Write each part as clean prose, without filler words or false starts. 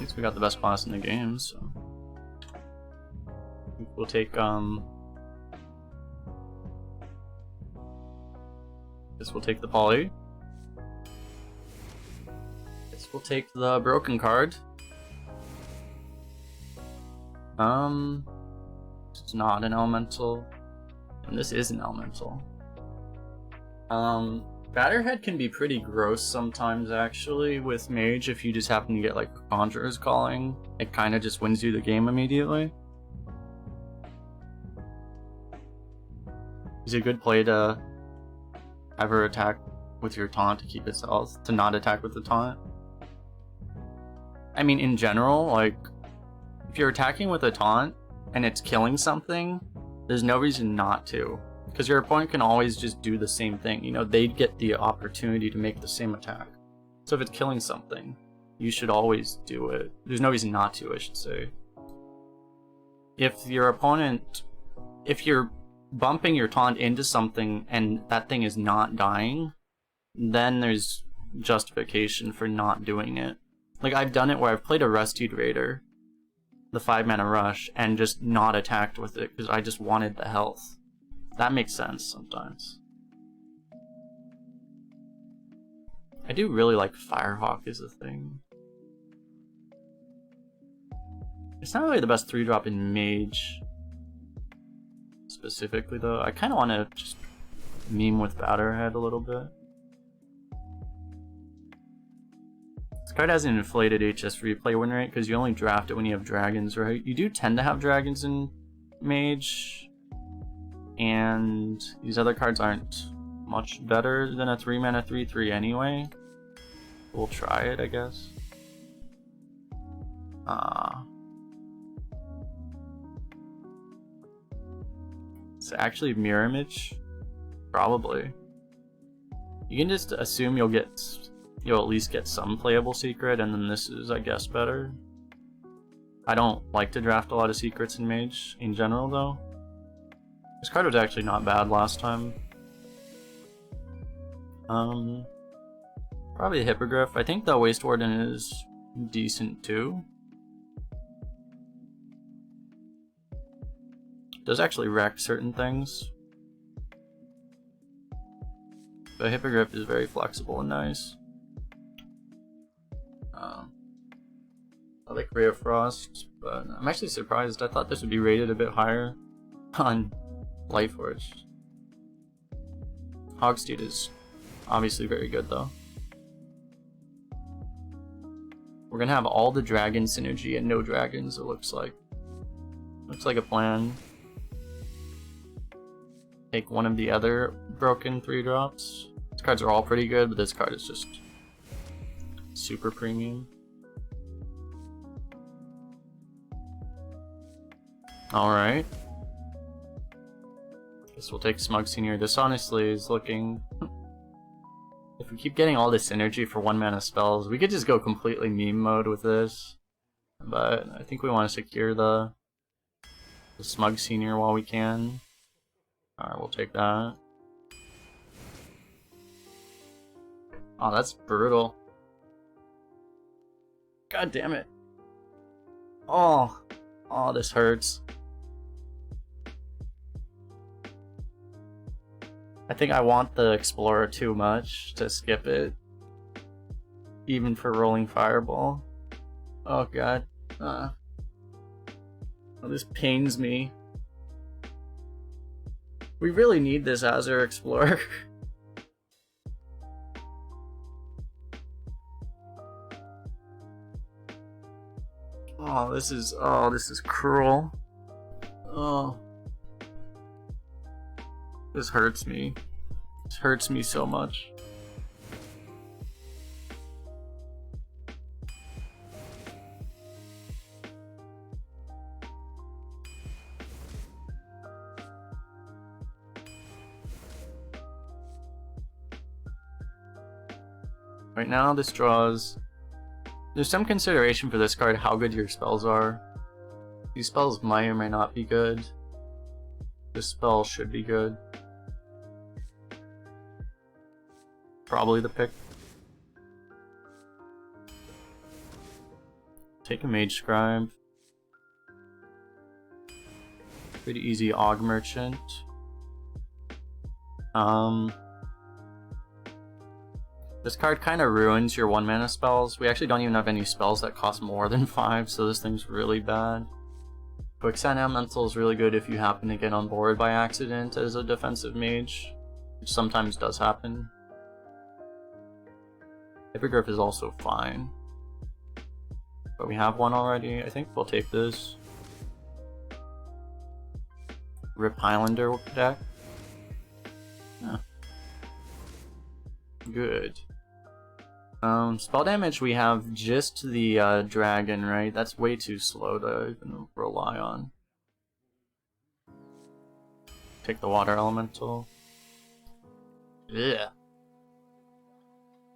least we got the best class in the game, so I think we'll take guess we'll take the poly. Guess we'll take the broken card. It's not an elemental, and this is an elemental. Batterhead can be pretty gross sometimes, actually, with Mage. If you just happen to get like Conjurer's Calling, it kind of just wins you the game immediately. It's a good play to have her attack with your taunt to keep its health, to not attack with the taunt. I mean, in general, like, if you're attacking with a taunt and it's killing something, there's no reason not to. Because your opponent can always just do the same thing. You know, they'd get the opportunity to make the same attack. So if it's killing something, you should always do it. There's no reason not to, I should say. If your opponent, if you're bumping your taunt into something and that thing is not dying, then there's justification for not doing it. Like, I've done it where I've played a Rusted Raider, the 5-mana rush, and just not attacked with it because I just wanted the health. That makes sense sometimes. I do really like Firehawk as a thing. It's not really the best 3-drop in Mage. Specifically though, I kind of want to just meme with Batterhead a little bit. This card has an inflated HS replay win rate because you only draft it when you have dragons, right? You do tend to have dragons in Mage, and these other cards aren't much better than a 3-mana 3/3 anyway. We'll try it, I guess. It's actually Mirror Image? Probably. You can just assume you'll at least get some playable secret, and then this is, I guess, better. I don't like to draft a lot of secrets in Mage in general, though. This card was actually not bad last time. Probably a Hippogriff. I think the Waste Warden is decent too. Does actually wreck certain things. The Hippogriff is very flexible and nice. I like Ray of Frost, but I'm actually surprised. I thought this would be rated a bit higher on Lightforged. Hogsteed is obviously very good though. We're gonna have all the dragon synergy and no dragons, it looks like. Looks like a plan. Take one of the other broken 3-drops. These cards are all pretty good, but this card is just super premium. Alright. Guess we'll take Smug Senior. This honestly is looking... If we keep getting all this synergy for 1-mana spells, we could just go completely meme mode with this. But I think we want to secure the Smug Senior while we can. Alright, we'll take that. Oh, that's brutal. God damn it. Oh, this hurts. I think I want the Explorer too much to skip it. Even for rolling Fireball. Oh god. Oh, this pains me. We really need this Azure Explorer. This is cruel. Oh. This hurts me. This hurts me so much. Right now, this draws... There's some consideration for this card how good your spells are. These spells might or may not be good. This spell should be good. Probably the pick. Take a Mage Scribe. Pretty easy Aug Merchant. This card kind of ruins your 1-mana spells. We actually don't even have any spells that cost more than 5, so this thing's really bad. Quicksand Elemental is really good if you happen to get on board by accident as a defensive mage, which sometimes does happen. Hippogriff is also fine. But we have one already. I think we'll take this. Rip Highlander deck. Yeah. Good. Spell damage, we have just the dragon, right? That's way too slow to even rely on. Take the water elemental. Yeah.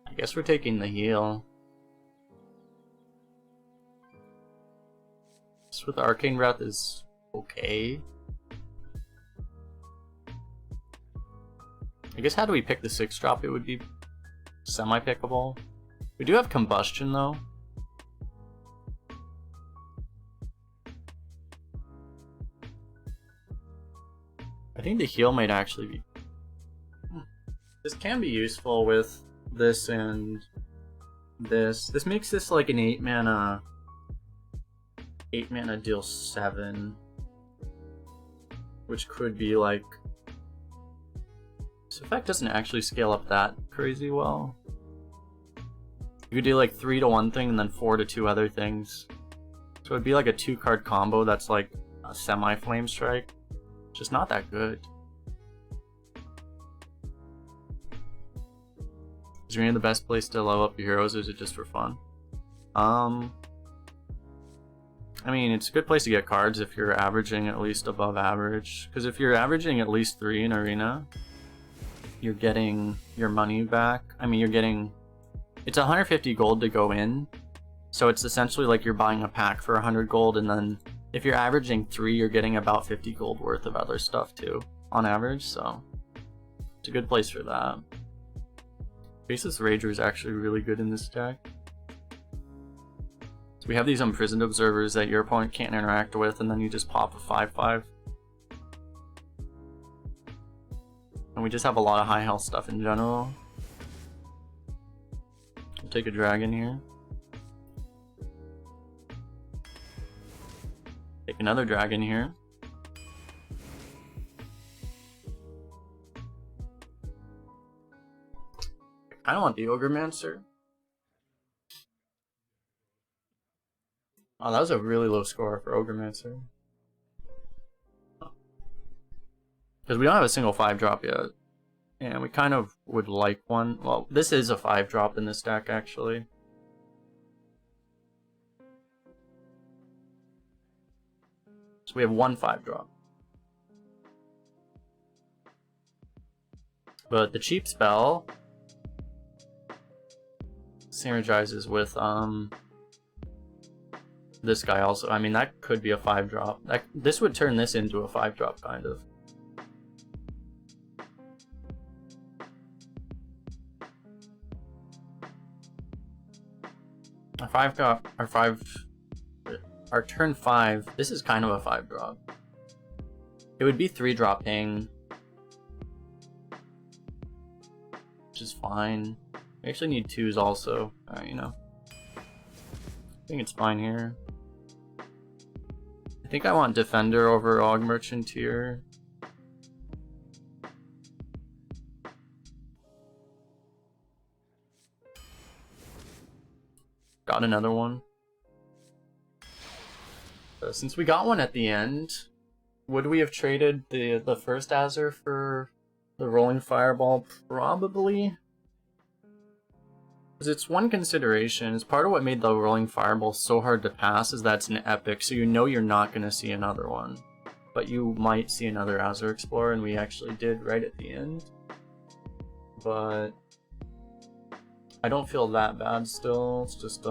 I guess we're taking the heal. This with Arcane Breath is okay. I guess how do we pick the 6-drop? It would be semi-pickable. We do have Combustion though. I think the heal might actually be... This can be useful with this and this. This makes this like an 8 mana deal 7. Which could be like... This effect doesn't actually scale up that crazy well. You could do like 3 to one thing and then 4 to 2 other things. So it'd be like a 2-card combo that's like a semi-flame strike. Just not that good. Is Arena the best place to level up your heroes, or is it just for fun? I mean, it's a good place to get cards if you're averaging at least above average. Because if you're averaging at least 3 in Arena, you're getting your money back. I mean, you're getting... It's 150 gold to go in, so it's essentially like you're buying a pack for 100 gold, and then if you're averaging 3, you're getting about 50 gold worth of other stuff too, on average, so it's a good place for that. Faceless Rager is actually really good in this deck. So we have these Imprisoned Observers that your opponent can't interact with, and then you just pop a 5/5. And we just have a lot of high health stuff in general. We'll take a dragon here. Take another dragon here. I don't want the Ogremancer. Oh, that was a really low score for Ogremancer. Because we don't have a single 5-drop yet. And we kind of would like one. Well, this is a 5-drop in this deck, actually. So we have one 5-drop. But the cheap spell synergizes with this guy also. I mean, that could be a 5-drop. This would turn this into a 5-drop, kind of. Our turn 5, this is kind of a 5-drop. It would be 3-drop-ing, which is fine. We actually need 2s also, you know. I think it's fine here. I think I want Defender over Aug Merchant here. Got another one. Since we got one at the end, would we have traded the first Azure for the Rolling Fireball? Probably. Because it's one consideration. It's part of what made the Rolling Fireball so hard to pass is that it's an epic, so you know you're not going to see another one. But you might see another Azure Explorer, and we actually did right at the end. But I don't feel that bad still. It's just,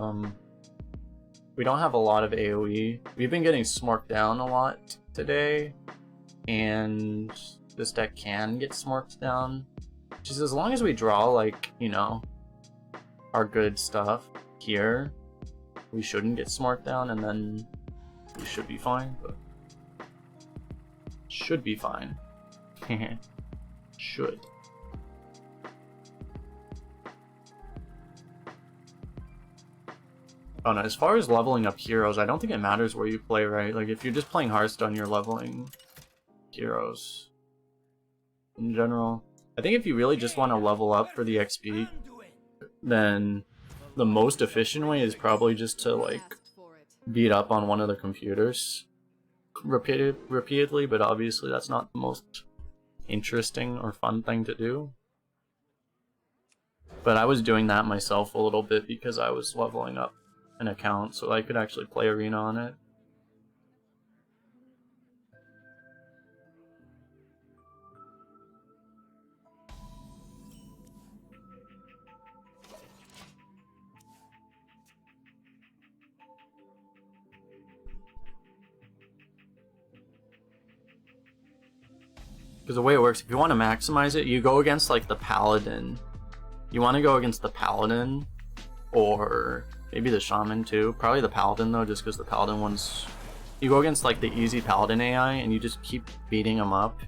we don't have a lot of AoE. We've been getting smorked down a lot today, and this deck can get smorked down. Just as long as we draw, like, you know, our good stuff here, we shouldn't get smart down, and then we should be fine, but should be fine. Should. Oh no, as far as leveling up heroes, I don't think it matters where you play, right? Like, if you're just playing Hearthstone, you're leveling heroes in general. I think if you really just want to level up for the XP, then the most efficient way is probably just to, like, beat up on one of the computers repeatedly, but obviously that's not the most interesting or fun thing to do. But I was doing that myself a little bit because I was leveling up an account so I could actually play Arena on it. Because the way it works, if you want to maximize it, you go against like the Paladin. You want to go against the Paladin, or maybe the Shaman too. Probably the Paladin though, just because the Paladin one's... You go against like the easy Paladin AI, and you just keep beating them up.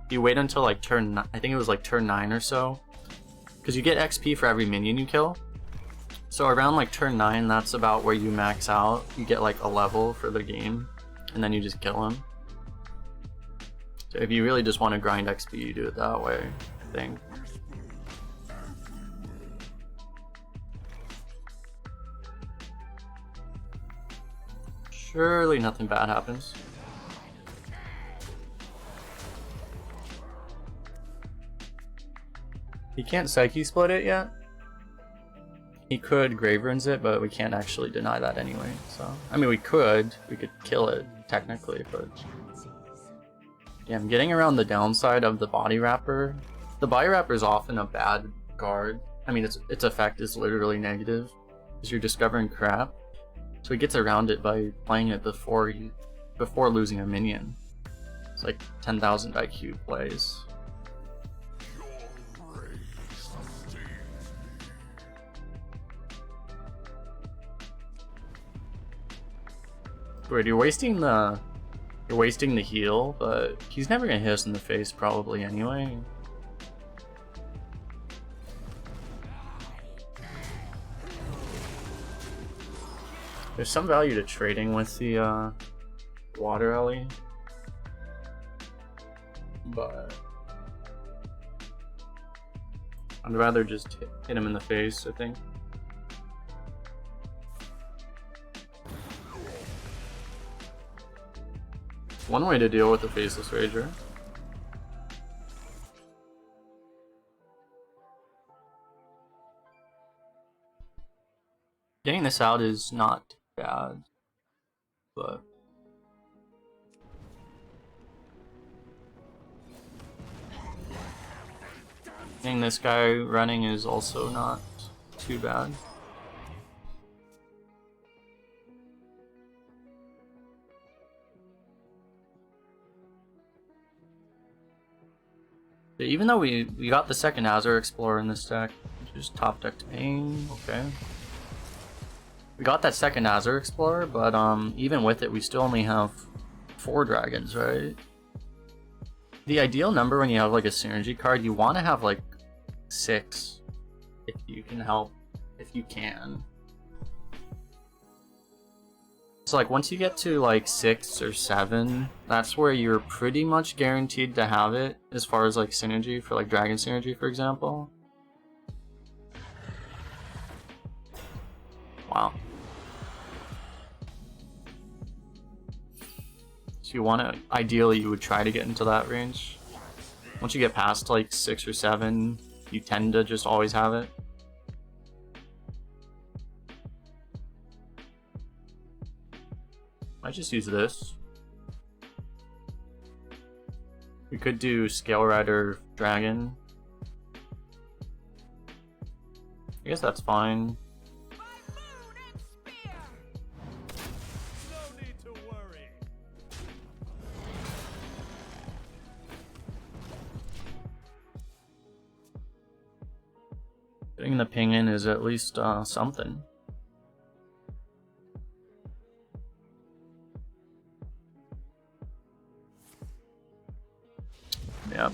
You wait until like turn... I think it was like turn 9 or so. Because you get XP for every minion you kill. So around like turn 9, that's about where you max out. You get like a level for the game, and then you just kill him. So if you really just want to grind XP, you do it that way, I think. Surely nothing bad happens. He can't Psyche split it yet. He could Grave Runes it, but we can't actually deny that anyway. So, I mean, we could kill it technically, but yeah, I'm getting around the downside of the Body Wrapper. The Body Wrapper is often a bad card. I mean, its effect is literally negative because you're discovering crap. So he gets around it by playing it before losing a minion. It's like 10,000 IQ plays. Wait, you're wasting the heal, but he's never gonna hit us in the face probably anyway. There's some value to trading with the water alley, but I'd rather just hit him in the face, I think. One way to deal with the Faceless Rager. Getting this out is not bad, but getting this guy running is also not too bad. Even though we got the second Azure Explorer in this deck, just top decked Pain, okay. We got that second Azure Explorer, but even with it, we still only have 4 dragons, right? The ideal number when you have like a synergy card, you want to have like 6, if you can help, if you can. So like once you get to like 6 or 7, that's where you're pretty much guaranteed to have it as far as like synergy for like dragon synergy, for example. Wow. So you want to, ideally you would try to get into that range. Once you get past like 6 or 7, you tend to just always have it. I just use this. We could do Scale Rider Dragon. I guess that's fine. Getting the ping in is at least something. Yep.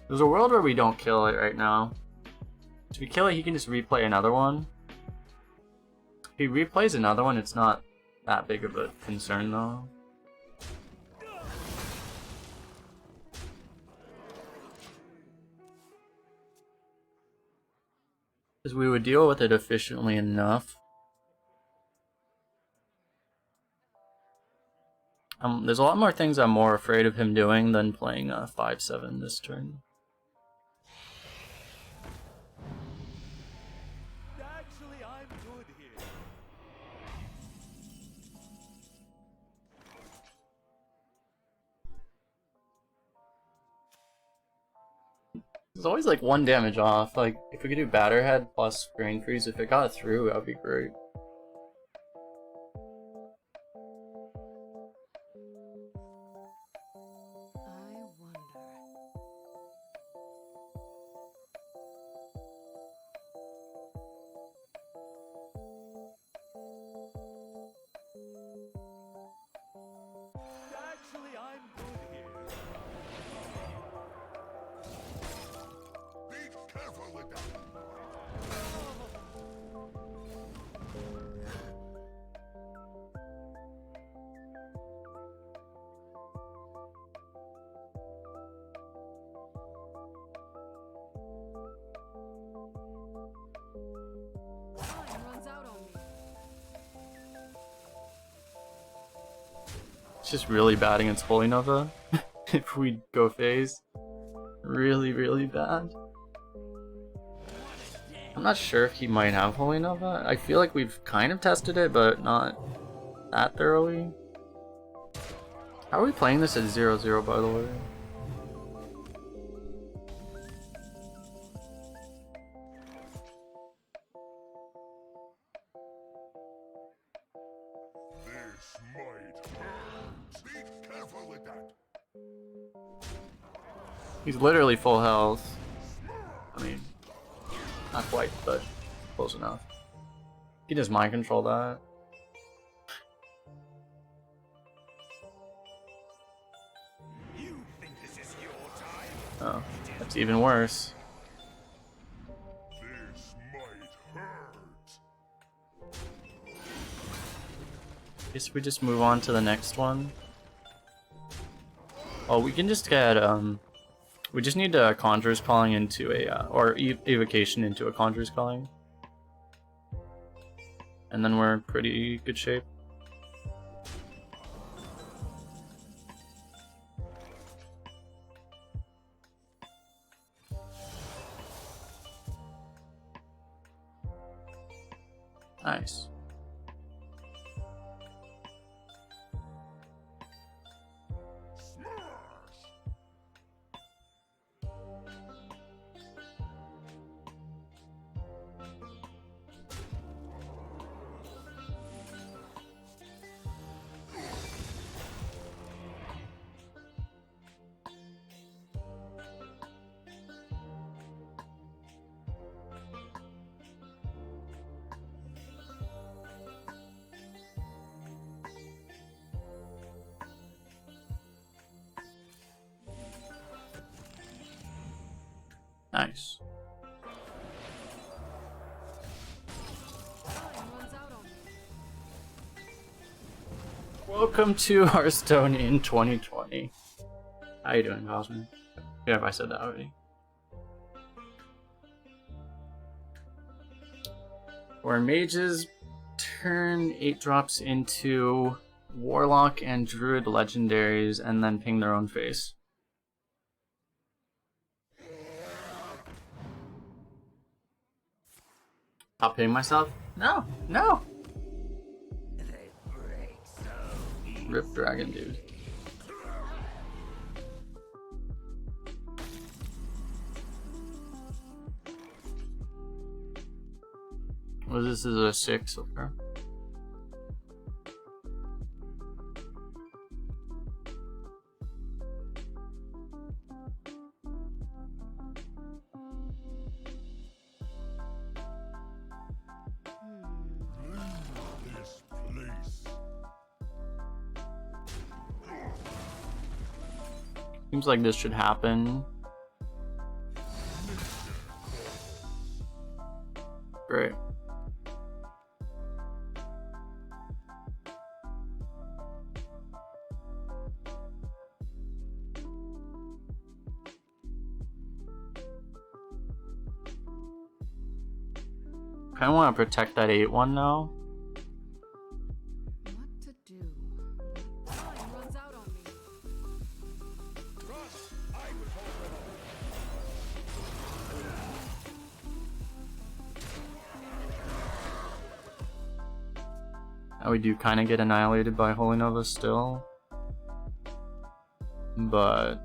There's a world where we don't kill it right now. If we kill it, he can just replay another one. If he replays another one, it's not that big of a concern though. Because we would deal with it efficiently enough. There's a lot more things I'm more afraid of him doing than playing 5-7 this turn. Actually, I'm good here. There's always like 1 damage off. Like, if we could do Batterhead plus Brain Freeze, if it got through, that would be great. Actually, I'm good here. Be careful with that. Time runs out on me. It's just really bad against Holy Nova. If we go phase. Really, really bad. I'm not sure if he might have Holy Nova. I feel like we've kind of tested it, but not that thoroughly. How are we playing this at 0-0, by the way? This might hurt. Be careful with that. He's literally full health. I mean, not quite, but close enough. He can just mind control that. You think this is your time? Oh, that's even worse. This might hurt. Guess we just move on to the next one. Oh, we can just get we just need a Conjurer's Calling into a or Evocation into a Conjurer's Calling, and then we're in pretty good shape. Nice. Nice. Time runs out on me. Welcome to Hearthstone in 2020. How you doing, Cosman? Yeah, if I said that already. Where mages turn 8 drops into Warlock and Druid legendaries and then ping their own face. Stop hitting myself? No, no! Rip Dragon, dude. Well, this is a 6. Okay. This place. Seems like this should happen. Great. I want to protect that 8-1 now. What to do? Time runs out on me. Now we do kind of get annihilated by Holy Nova still. But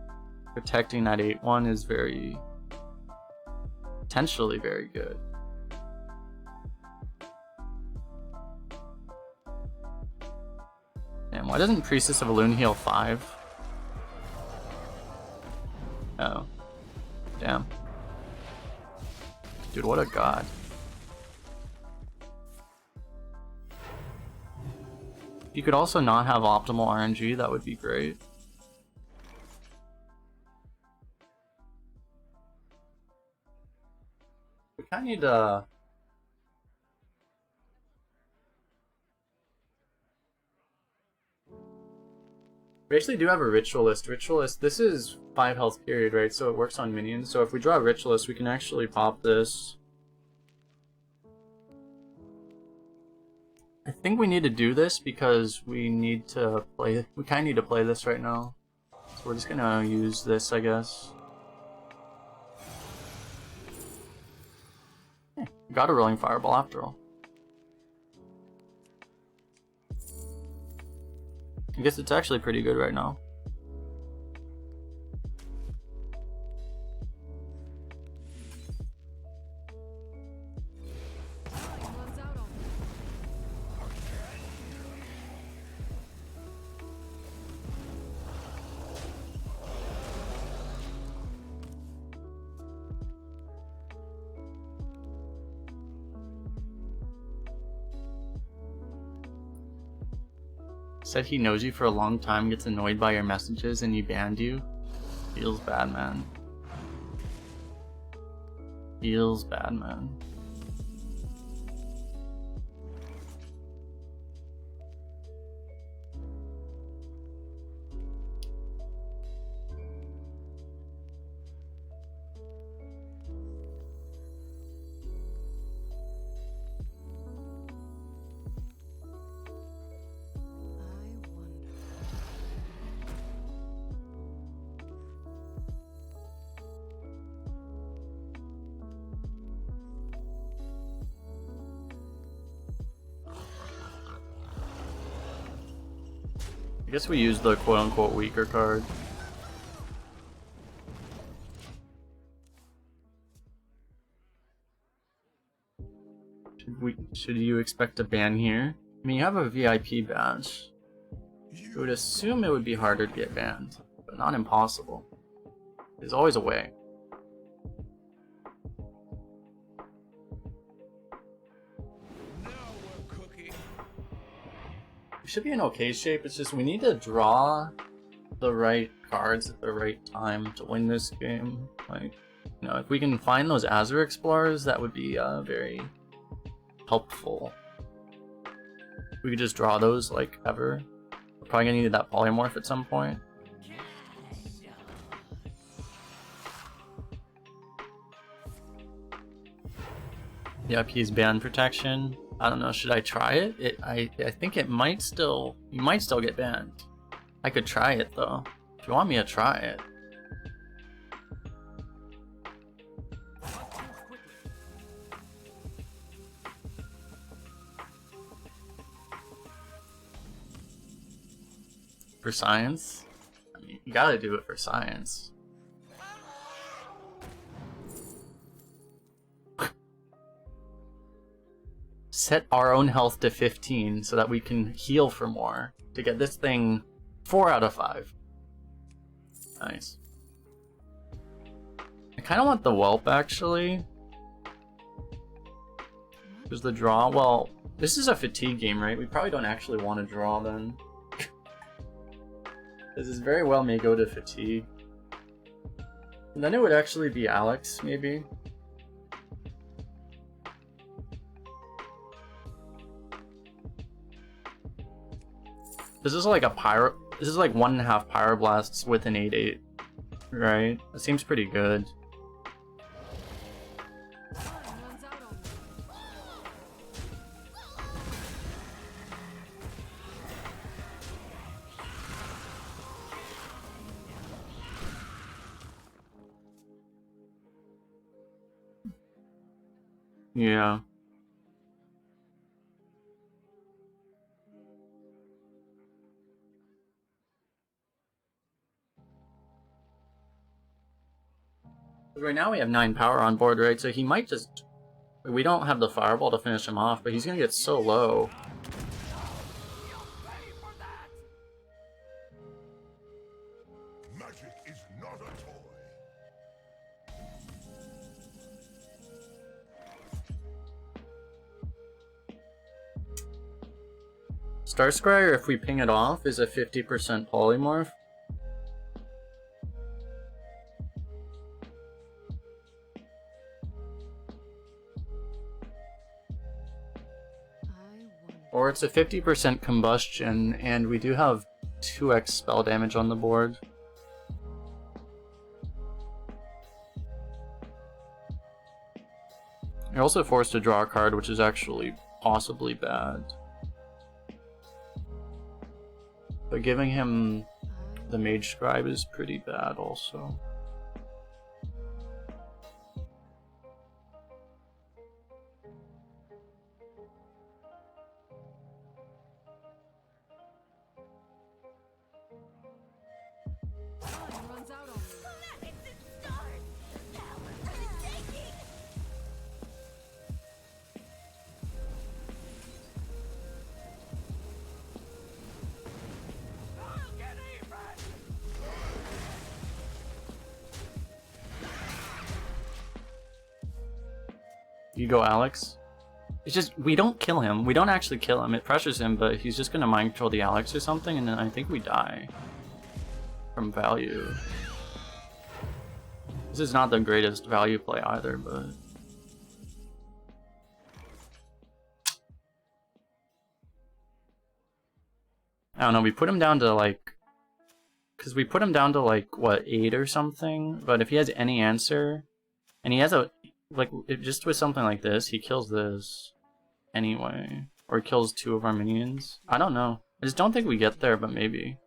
protecting that 8-1 is potentially very good. And why doesn't Priestess of Elune heal 5? Oh. Damn. Dude, what a god. If you could also not have optimal RNG, that would be great. We kind of need to... We actually do have a Ritualist. Ritualist, this is 5 health period, right? So it works on minions. So if we draw a Ritualist, we can actually pop this. I think we need to do this because we need to play... We kind of need to play this right now. So we're just gonna use this, I guess. Hey, we got a Rolling Fireball after all. I guess it's actually pretty good right now. Time runs out on me. Said he knows you for a long time, gets annoyed by your messages, and he banned you. Feels bad, man. Feels bad, man. I wonder. I guess we use the quote-unquote weaker card. Should you expect a ban here? I mean, you have a VIP badge. I would assume it would be harder to get banned, but not impossible. There's always a way. Now we're cooking. We should be in okay shape, it's just we need to draw the right cards at the right time to win this game. Like, you know, if we can find those Azure Explorers, that would be very helpful. We could just draw those like ever. We're probably gonna need that polymorph at some point. VIP's ban protection. I don't know, should I try it? I think it might still, you might still get banned. I could try it though. If you want me to try it. For science? I mean, you gotta do it for science. set our own health to 15 so that we can heal for more to get this thing 4 out of 5. Nice. I kind of want the whelp actually. There's the draw. Well, this is a fatigue game, right? We probably don't actually want to draw then. This is very well may go to fatigue. And then it would actually be Alex, maybe. This is like a pyro. This is like 1.5 pyroblasts with an 8/8, right? That seems pretty good. Time runs out on me. Yeah. Right now we have 9 power on board, right? So he might just... We don't have the fireball to finish him off, but he's gonna get so low. Magic is not a toy. Star Scryer, if we ping it off, is a 50% polymorph. Or it's a 50% combustion, and we do have 2x spell damage on the board. You're also forced to draw a card, which is actually possibly bad. But giving him the Mage Scribe is pretty bad also. Time runs out on me. You go, Alex. It's just, we don't kill him. We don't actually kill him. It pressures him, but he's just gonna mind control the Alex or something, and then I think we die. From value. This is not the greatest value play either, but... I don't know, we put him down to like... Because we put him down to like, what, 8 or something? But if he has any answer, and he has a... Like, just with something like this, he kills this anyway. Or he kills 2 of our minions. I don't know. I just don't think we get there, but maybe.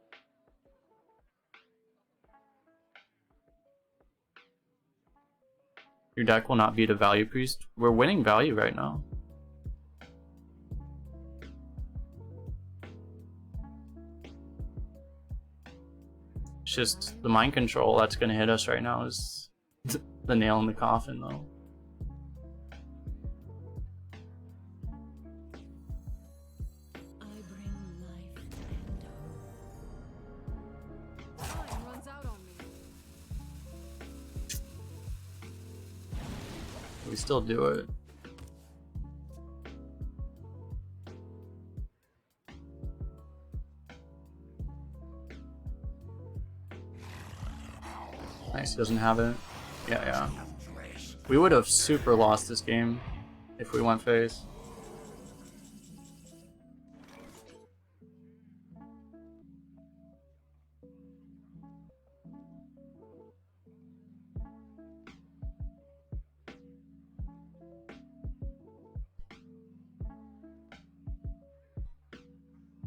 Your deck will not beat a value priest. We're winning value right now. It's just the mind control that's going to hit us right now is the nail in the coffin, though. Time runs out on me. We still do it. Nice, he doesn't have it. Yeah. We would have super lost this game if we went face.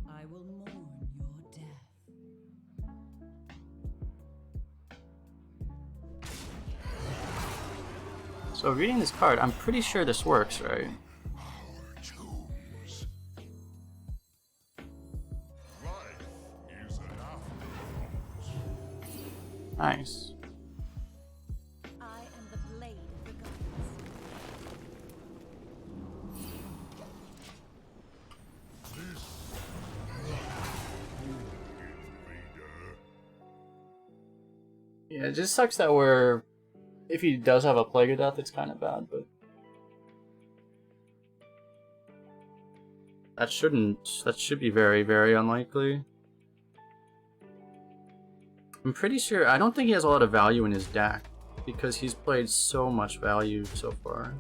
I will mourn your death. So reading this card, I'm pretty sure this works, right? Our tombs. Life is an afterthought. Nice. I am the blade of the gods. Yeah, it just sucks that if he does have a Plague of Death, it's kind of bad, but that should be very, very unlikely. I'm pretty sure, I don't think he has a lot of value in his deck, because he's played so much value so far.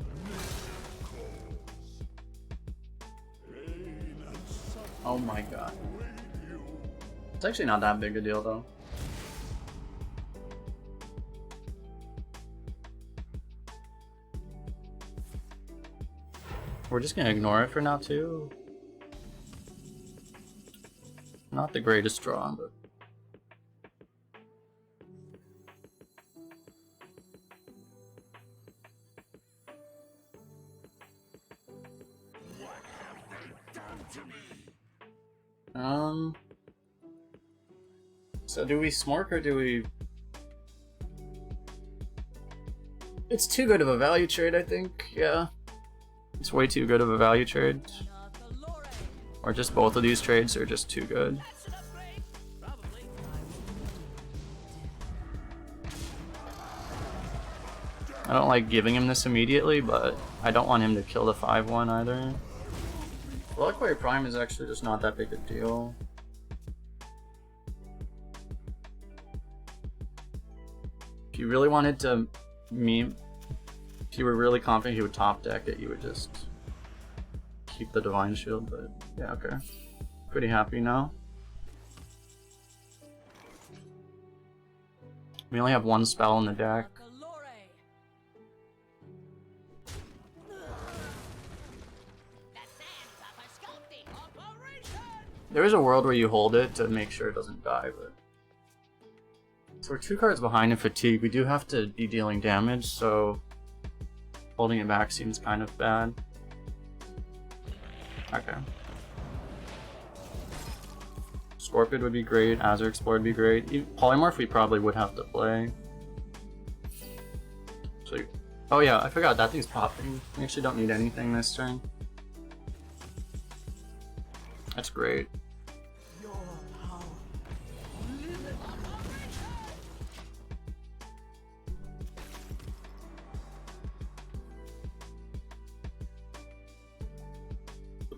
Oh my god. It's actually not that big a deal though. We're just gonna ignore it for now too. Not the greatest draw, but so do we smork or do we... It's too good of a value trade, I think, yeah. It's way too good of a value trade. Or just both of these trades are just too good. I don't like giving him this immediately, but I don't want him to kill the 5-1 either. Reliquary Prime is actually just not that big a deal. If you really wanted to if you were really confident he would top deck it, you would just keep the Divine Shield, but yeah, okay. Pretty happy now. We only have one spell in the deck. There is a world where you hold it to make sure it doesn't die, but... So we're 2 cards behind in Fatigue. We do have to be dealing damage, so holding it back seems kind of bad. Okay. Scorpid would be great, Azure Explorer would be great. Polymorph we probably would have to play. So, oh yeah, I forgot that thing's popping. We actually don't need anything this turn. That's great.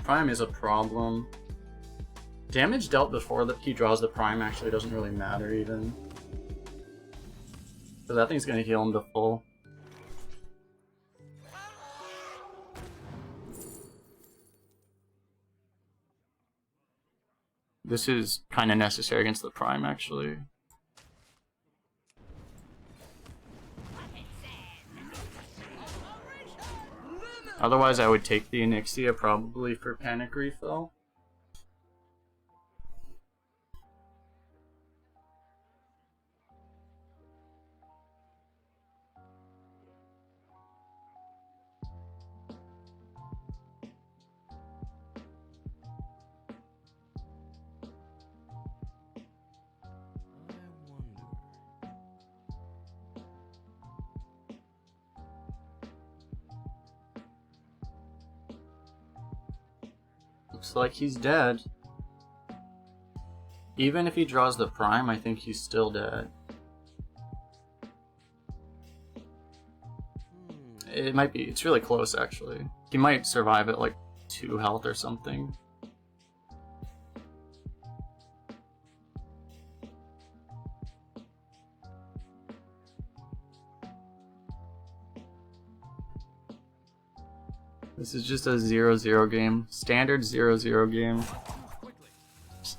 Prime is a problem. Damage dealt before that he draws the Prime actually doesn't really matter even. So that thing's gonna heal him to full. This is kind of necessary against the Prime actually. Otherwise I would take the Onyxia probably for Panic Refill. Looks like he's dead. Even if he draws the Prime, I think he's still dead. It might be, it's really close actually. He might survive at like 2 health or something. This is just a 0-0 game. Standard 0-0 game. This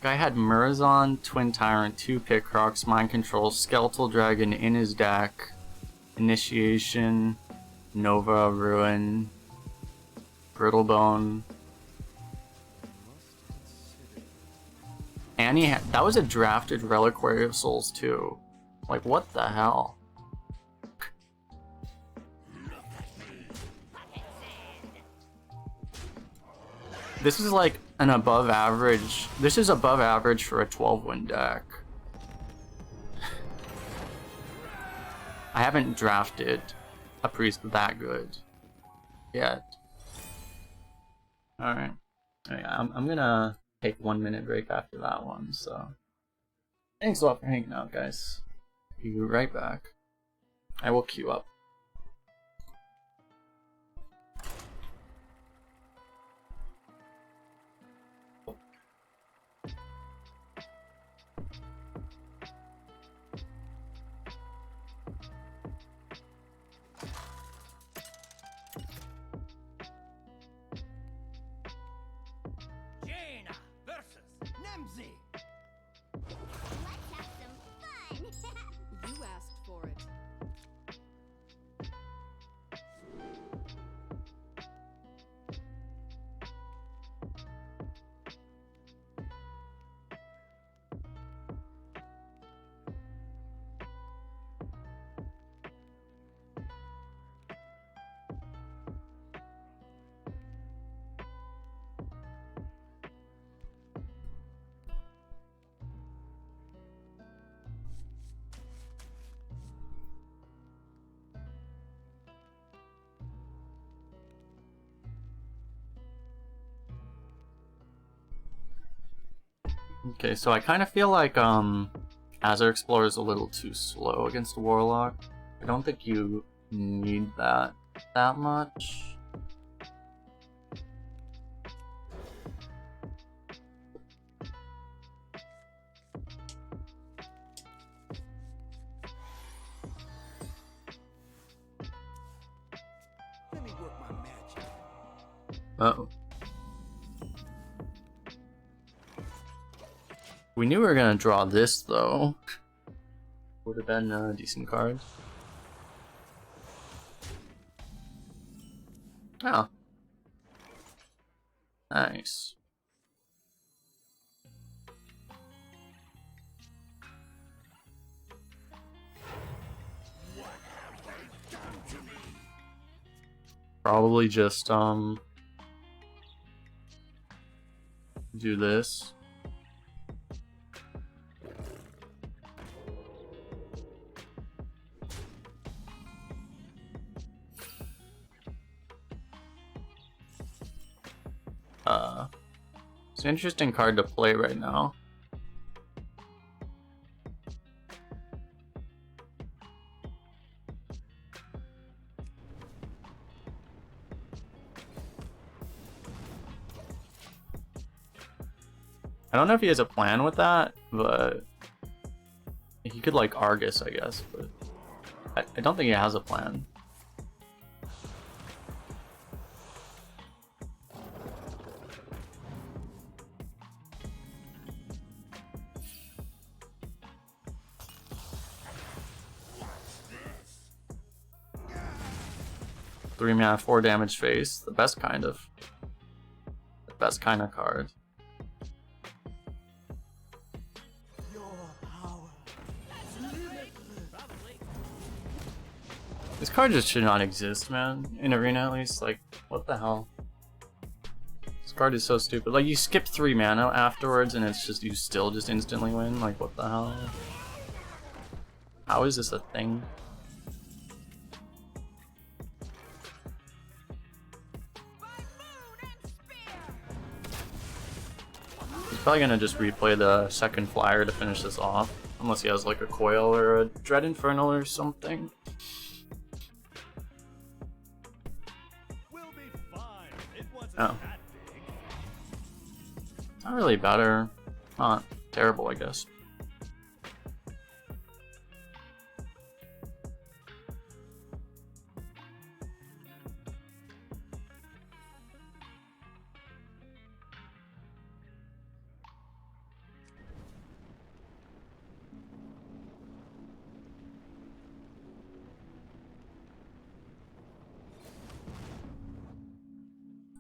guy had Murazon, Twin Tyrant, 2 Picrocs, Mind Control, Skeletal Dragon in his deck, Initiation, Nova, Ruin, Brittlebone. And that was a drafted Reliquary of Souls too. Like, what the hell? This is like an above average. This is above average for a 12-win deck. I haven't drafted a priest that good yet. Alright. I'm gonna take 1 minute break after that one. So thanks a lot for hanging out, guys. Be right back. I will queue up. You asked for it. Okay, so I kind of feel like Azure Explorer is a little too slow against Warlock. I don't think you need that much. Let me work my magic. Uh-oh. We knew we were gonna draw this though. Would have been a decent card. Oh. Nice. Probably just do this. It's an interesting card to play right now. I don't know if he has a plan with that, but he could like Argus, I guess, but I don't think he has a plan. Three mana, 4 damage face, the best kind of card. This card just should not exist, man. In Arena, at least. Like, what the hell? This card is so stupid. Like, you skip 3 mana afterwards, and it's just you still just instantly win. Like, what the hell? How is this a thing? He's probably gonna just replay the second flyer to finish this off, unless he has like a coil or a Dread Infernal or something. Oh. Not really better. Not terrible, I guess.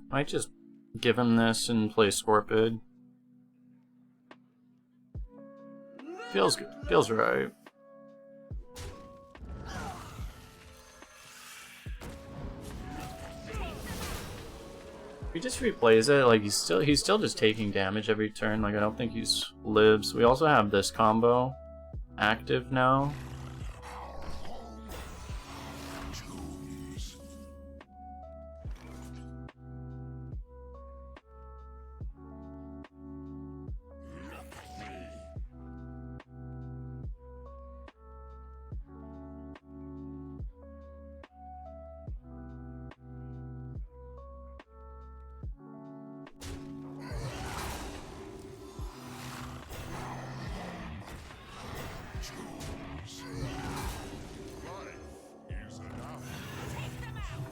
Might just give him this and play Scorpid. Feels good. Feels right. If he just replays it, like he's still just taking damage every turn. Like I don't think he's lives. We also have this combo active now.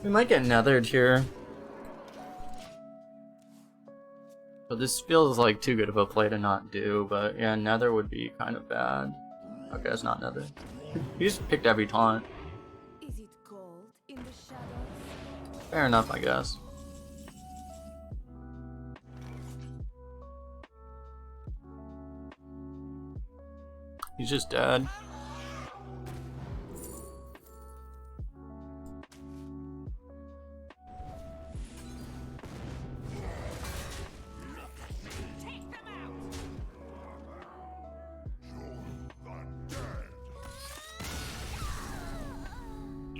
We might get nethered here. But this feels like too good of a play to not do, but yeah, nether would be kind of bad. Okay, it's not nether. He just picked every taunt. Is it cold in the shadows? Fair enough, I guess. He's just dead.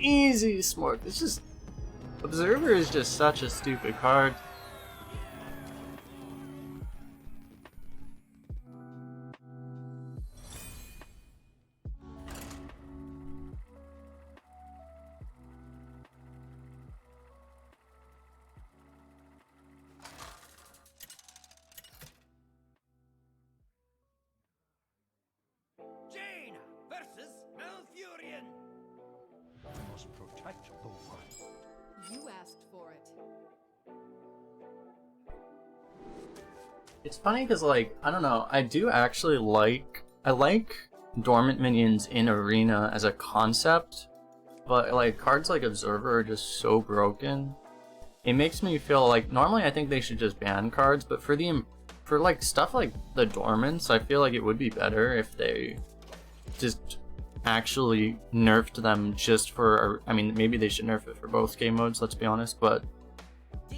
Easy smart. It's just Observer is just such a stupid card. Jaina versus Malfurion. I must protect the wild. You asked for it. It's funny because, like, I don't know, I do actually I like dormant minions in Arena as a concept, but like cards like Observer are just so broken. It makes me feel like, normally I think they should just ban cards, but for like stuff like the Dormants, I feel like it would be better if they just actually nerfed them just for, I mean, maybe they should nerf it for both game modes, let's be honest, but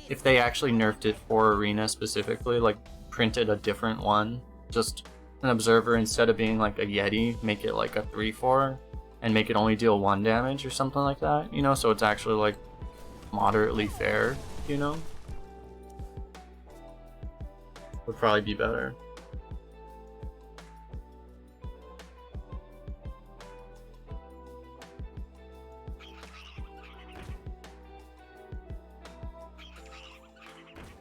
if they actually nerfed it for Arena specifically, like printed a different one, just an Observer instead of being like a Yeti, make it like a 3/4 and make it only deal 1 damage or something like that, you know, so it's actually like moderately fair, you know, would probably be better.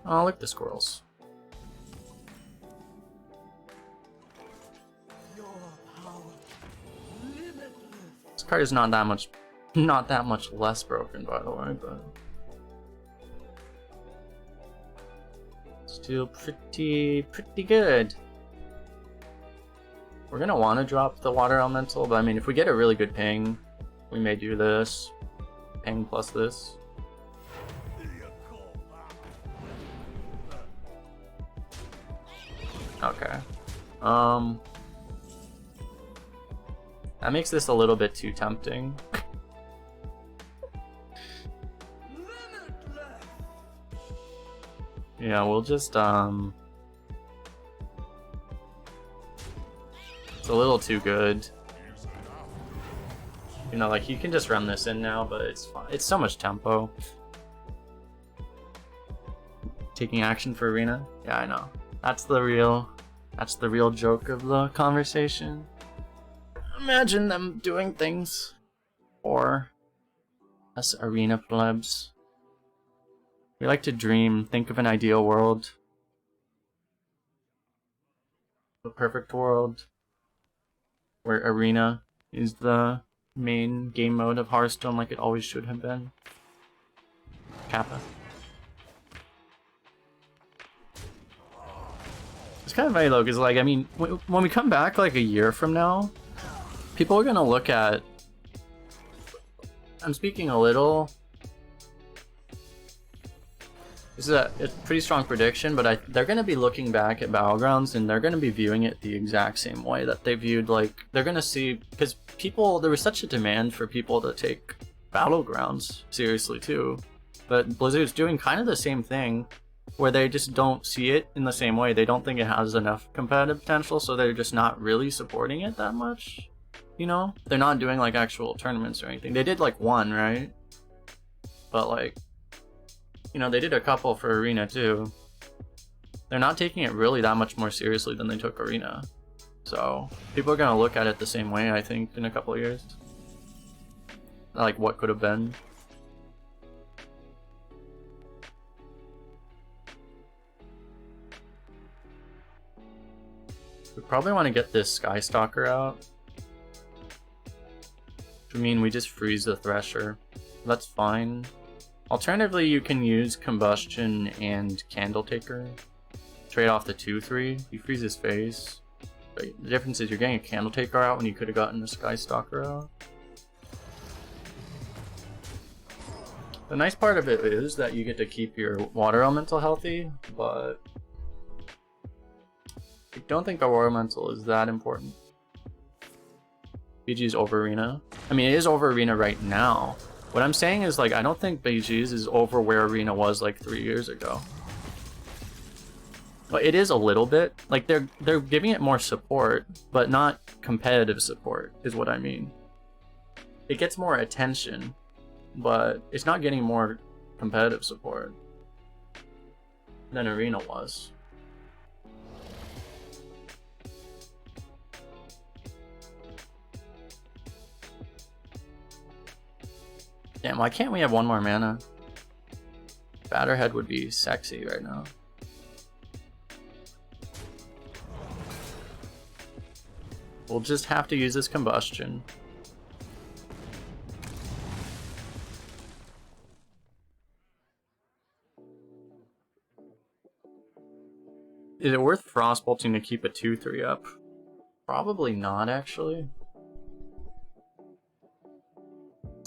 Oh, look at the squirrels. This card is not that much less broken, by the way, but still pretty good. We're gonna want to drop the water elemental, but I mean, if we get a really good ping, we may do this. Ping plus this. Okay. That makes this a little bit too tempting. Yeah, we'll just it's a little too good. You know, like you can just run this in now, but it's fine. It's so much tempo. Taking action for Arena? Yeah, I know. That's the real joke of the conversation. Imagine them doing things for us Arena plebs. We like to dream, think of an ideal world. The perfect world where Arena is the main game mode of Hearthstone like it always should have been. Kappa. It's kind of funny though, because like, I mean, when we come back like a year from now, people are gonna look at, I'm speaking a little, this is a pretty strong prediction, but they're gonna be looking back at Battlegrounds and they're gonna be viewing it the exact same way that they viewed, like, they're gonna see, because there was such a demand for people to take Battlegrounds seriously too, but Blizzard's doing kind of the same thing, where they just don't see it in the same way. They don't think it has enough competitive potential, so they're just not really supporting it that much, you know? They're not doing like actual tournaments or anything. They did like one, right? But like, you know, they did a couple for Arena too. They're not taking it really that much more seriously than they took Arena. So people are gonna look at it the same way, I think, in a couple of years. Like what could have been. We probably want to get this Skystalker out. I mean, we just freeze the Thresher. That's fine. Alternatively, you can use Combustion and Candle Taker. Trade off the 2/3. He frees his face. But the difference is you're getting a Candle Taker out when you could have gotten a Sky Stalker out. The nice part of it is that you get to keep your Water Elemental healthy, but I don't think our Water Elemental is that important. BG's over Arena. I mean, it is over Arena right now. What I'm saying is, like, I don't think BG's is over where Arena was like 3 years ago. But it is a little bit. Like, they're giving it more support, but not competitive support, is what I mean. It gets more attention, but it's not getting more competitive support than Arena was. Damn, why can't we have one more mana? Batterhead would be sexy right now. We'll just have to use this Combustion. Is it worth Frostbolting to keep a 2/3 up? Probably not, actually.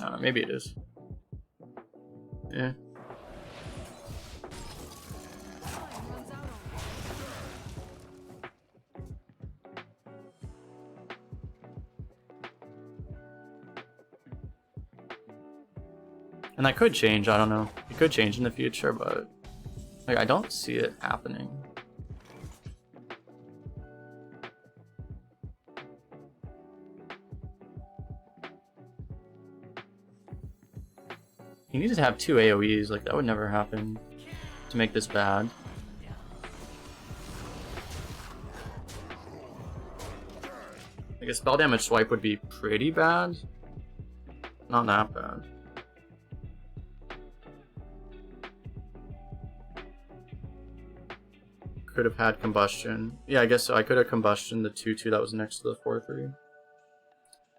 I don't know, maybe it is. Yeah. Time runs out on me. And that could change, I don't know. It could change in the future, but like, I don't see it happening. You need to have 2 AoEs, like that would never happen to make this bad. Like a spell damage swipe would be pretty bad. Not that bad. Could have had Combustion. Yeah, I guess so. I could have Combustion the 2/2 that was next to the 4/3.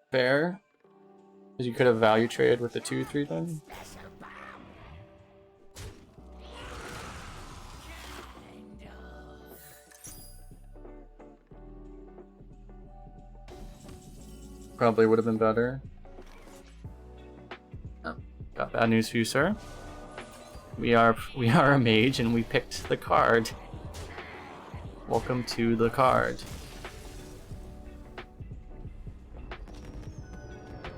Fair. Because you could have value traded with the 2/3 then. Probably would have been better. Oh, got bad news for you, sir. We are a mage and we picked the card. Welcome to the card.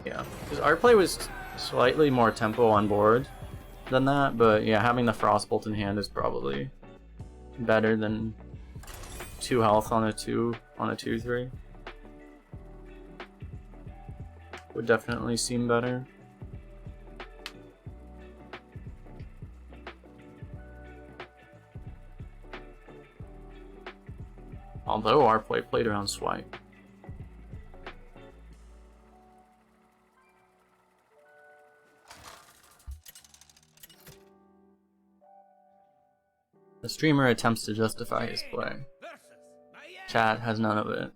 Yeah, because our play was slightly more tempo on board than that, but yeah, having the Frostbolt in hand is probably better than 2 health on a 2/3. Would definitely seem better. Although our play played around swipe. The streamer attempts to justify his play. Chat has none of it.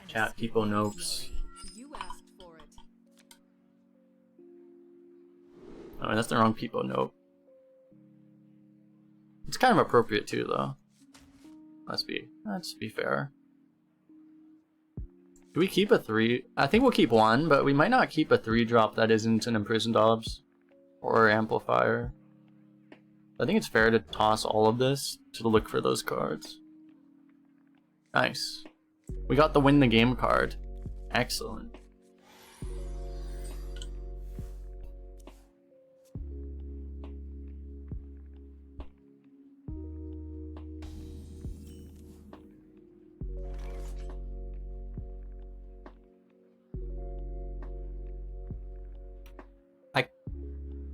Chat people nopes. You asked for it. Oh, that's the wrong people nope. It's kind of appropriate too, though. Let's be fair. Do we keep a 3? I think we'll keep 1, but we might not keep a 3-drop that isn't an Imprisoned Obs or Amplifier. I think it's fair to toss all of this to look for those cards. Nice. We got the win the game card. Excellent.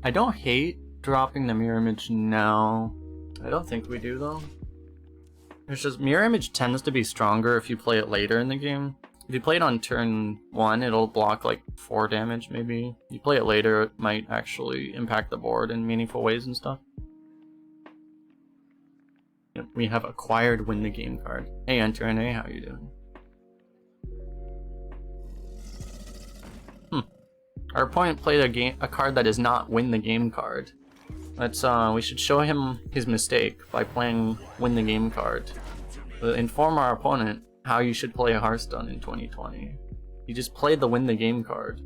I don't hate dropping the mirror image now. I don't think we do though. It's just mirror image tends to be stronger if you play it later in the game. If you play it on turn 1, it'll block like 4 damage maybe. If you play it later, it might actually impact the board in meaningful ways and stuff. Yep, we have acquired win the game card. Hey Enter NA, how you doing? Our opponent played a card that is not win the game card. We should show him his mistake by playing win the game card. We'll inform our opponent how you should play Hearthstone in 2020. You just played the win the game card.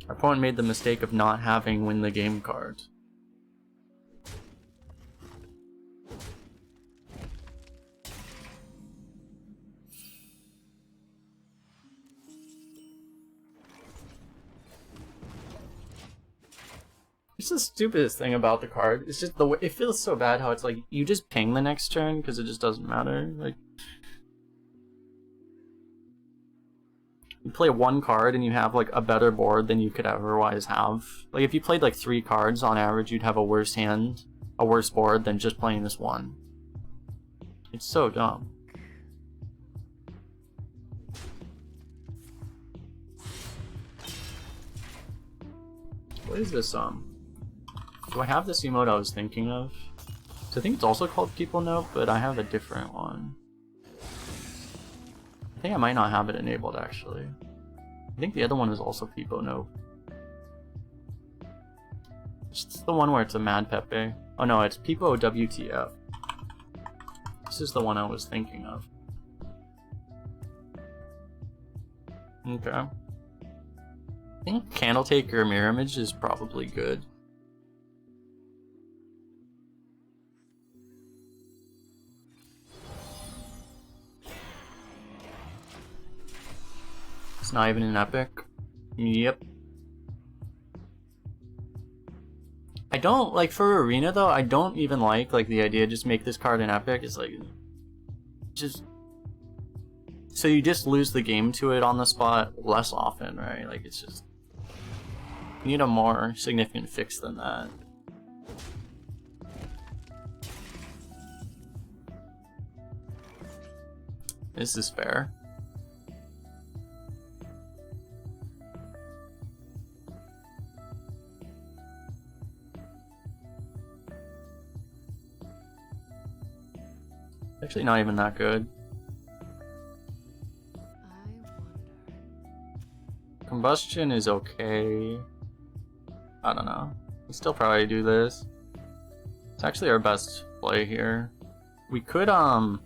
Our opponent made the mistake of not having win the game card. It's the stupidest thing about the card. It's just the way it feels so bad how it's like you just ping the next turn because it just doesn't matter. Like you play one card and you have like a better board than you could otherwise have. Like if you played like 3 cards on average, you'd have a worse hand, a worse board than just playing this one. It's so dumb. What is this Do I have this emote I was thinking of? So I think it's also called People Note, but I have a different one. I think I might not have it enabled actually. I think the other one is also People Note. It's the one where it's a Mad Pepe. Oh no, it's People WTF. This is the one I was thinking of. Okay. I think Candle Taker Mirror Image is probably good. It's not even an epic. Yep. I don't like for Arena though. I don't even like the idea just make this card an epic. It's like just so you just lose the game to it on the spot less often, right? Like it's just you need a more significant fix than that. This is fair. Actually not even that good. I wonder. Combustion is okay. I don't know. We still probably do this. It's actually our best play here. We could not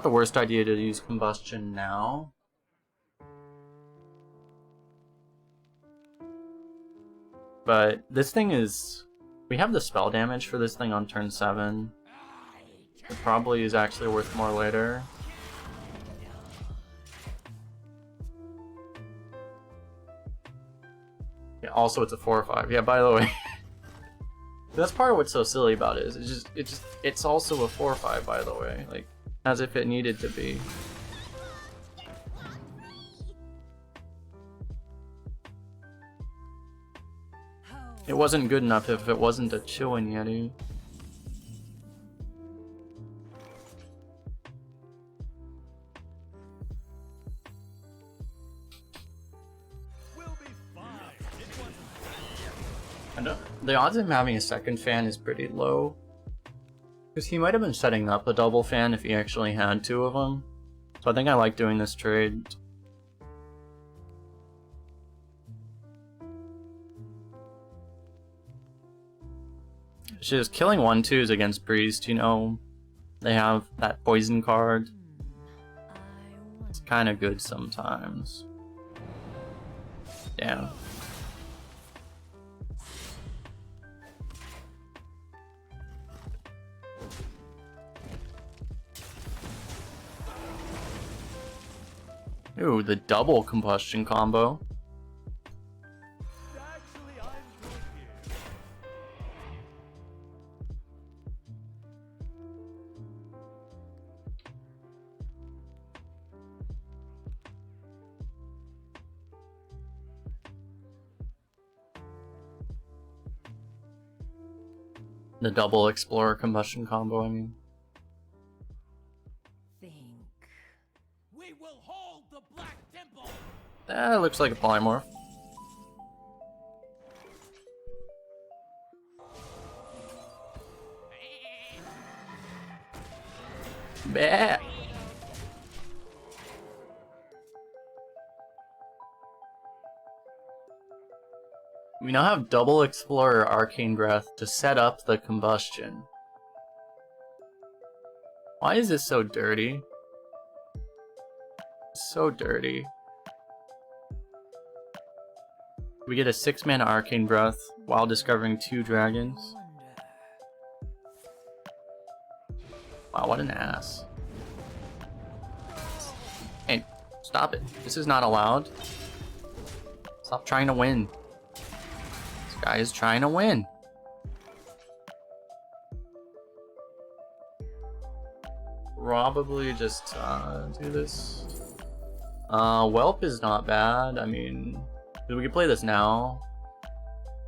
the worst idea to use combustion now. But this thing is... We have the spell damage for this thing on turn 7. It probably is actually worth more later. Yeah, also it's a 4/5. Yeah, by the way. That's part of what's so silly about it. Is it's also a 4/5, by the way. Like, as if it needed to be. It wasn't good enough if it wasn't a chillin' Yeti. The odds of him having a second fan is pretty low. Because he might have been setting up a double fan if he actually had 2 of them. So I think I like doing this trade. It's just killing 1/2s against Priest, you know. They have that poison card. It's kind of good sometimes. Damn. Ooh, the double combustion combo. The double explorer combustion combo, I mean. We will hold the Black Temple. That looks like a polymorph. Bah. We now have double Explorer Arcane Breath to set up the combustion. Why is this so dirty? So dirty. We get a 6-mana Arcane Breath while discovering 2 dragons. Wow, what an ass. Hey, stop it. This is not allowed. Stop trying to win. This guy is trying to win. Probably just do this. Whelp is not bad. I mean, we can play this now,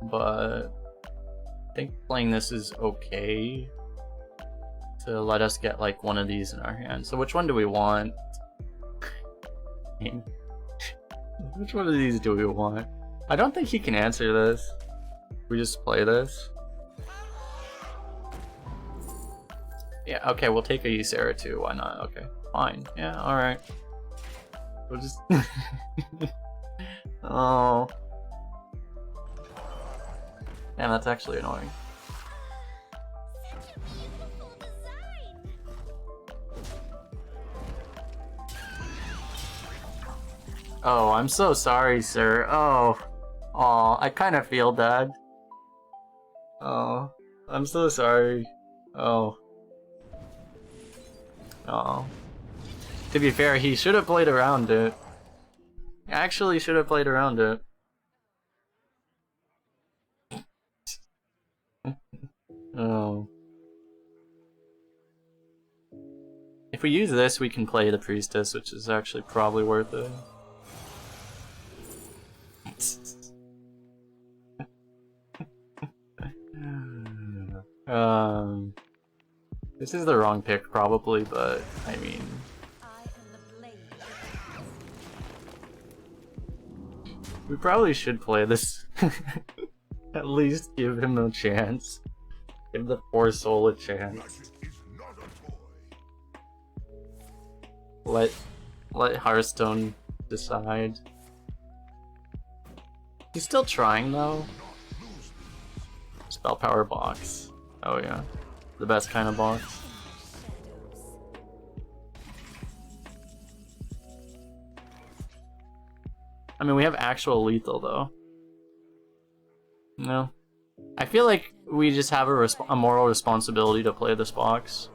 but I think playing this is okay to let us get like one of these in our hand. So which one do we want? Which one of these do we want? I don't think he can answer this. We just play this. Yeah, okay, we'll take a Ysera too. Why not? Okay, fine. Yeah, alright. We'll just... Oh. Damn, that's actually annoying. Oh, I'm so sorry, sir. Oh. Aw, I kind of feel bad. Oh. I'm so sorry. Oh. Oh. To be fair, he should have played around it. He actually should have played around it. Oh. If we use this, we can play the Priestess, which is actually probably worth it. This is the wrong pick probably, but I mean, we probably should play this. At least give him a chance. Give the poor soul a chance. Let Hearthstone decide. He's still trying though. Spell power box. Oh yeah. The best kind of box. I mean, we have actual lethal though. No. I feel like we just have a moral responsibility to play this box.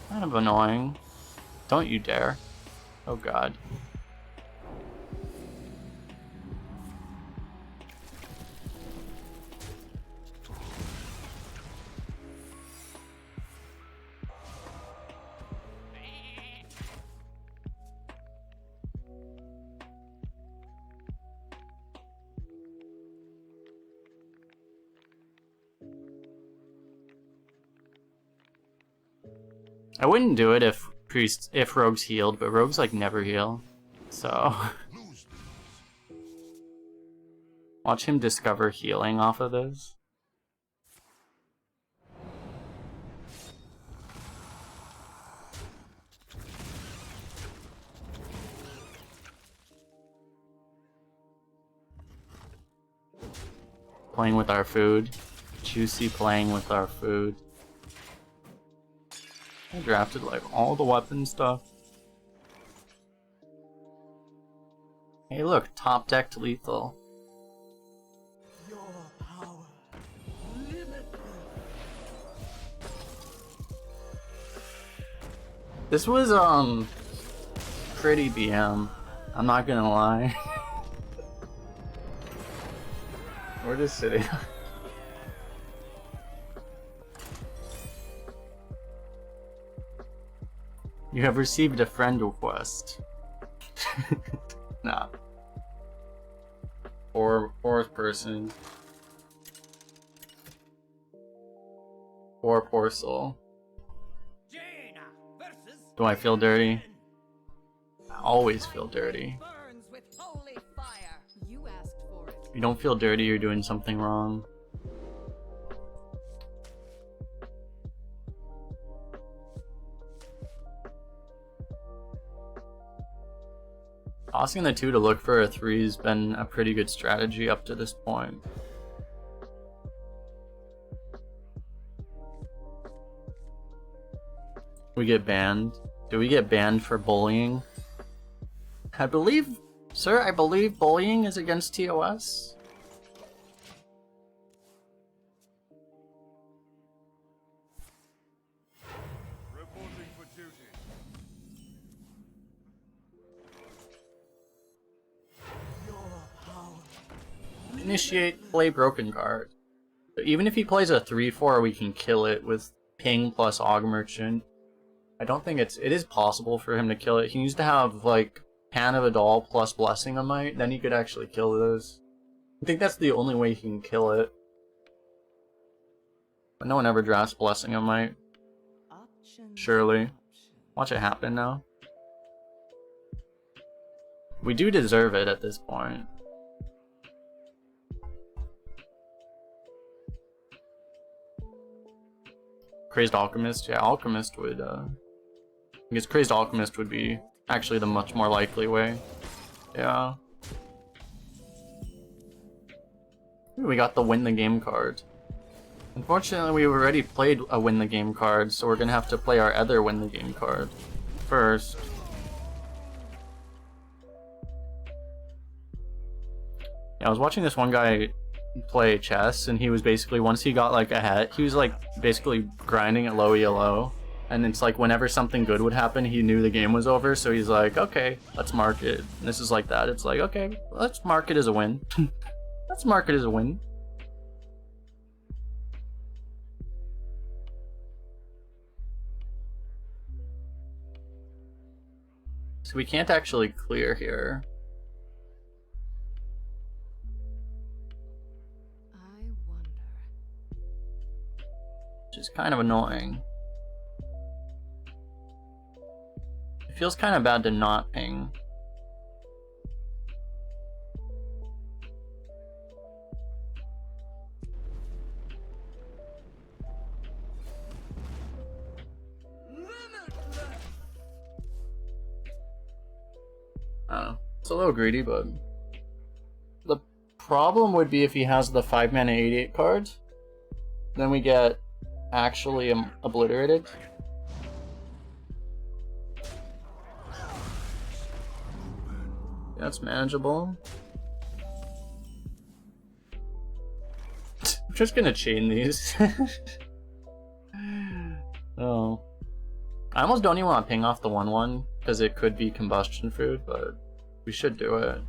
Kind of annoying. Don't you dare. Oh god. I wouldn't do it if rogues healed, but rogues like never heal. So watch him discover healing off of this. Playing with our food. Juicy playing with our food. I drafted like all the weapon stuff. Hey look, top decked lethal. Your power, limitless. This was pretty BM. I'm not gonna lie. We're just sitting. You have received a friend request. Nah. Fourth person. Poor soul. Jaina versus Do I feel dirty? I always feel dirty. burns with holy you don't feel dirty, you're doing something wrong. Tossing the 2 to look for a 3 has been a pretty good strategy up to this point. We get banned. Do we get banned for bullying? I believe, sir, I believe bullying is against TOS. Reporting for duty. Initiate play broken card. So even if he plays a 3/4, we can kill it with ping plus Aug Merchant. I don't think it is possible for him to kill it. He needs to have like Hand of a Doll plus Blessing of Might, then he could actually kill this. I think that's the only way he can kill it. But no one ever drafts Blessing of Might. Surely. Watch it happen now. We do deserve it at this point. Crazed Alchemist? Yeah, Alchemist would, I guess Crazed Alchemist would be actually the much more likely way. Yeah. Ooh, we got the win the game card. Unfortunately, we already played a win the game card, so we're gonna have to play our other win the game card first. Yeah, I was watching this one guy play chess, and he was basically, once he got like ahead, he was like basically grinding at low ELO, and it's like whenever something good would happen, he knew the game was over, so he's like, okay, let's mark it. And this is like that. It's like, okay, let's mark it as a win. Let's mark it as a win. So we can't actually clear here. I wonder. Which is kind of annoying. It feels kind of bad to not ping. I don't know. It's a little greedy, but the problem would be if he has the 5 mana 88 cards, then we get actually obliterated. That's manageable. I'm just gonna chain these. Oh. I almost don't even want to ping off the 1/1 because it could be combustion food, but we should do it.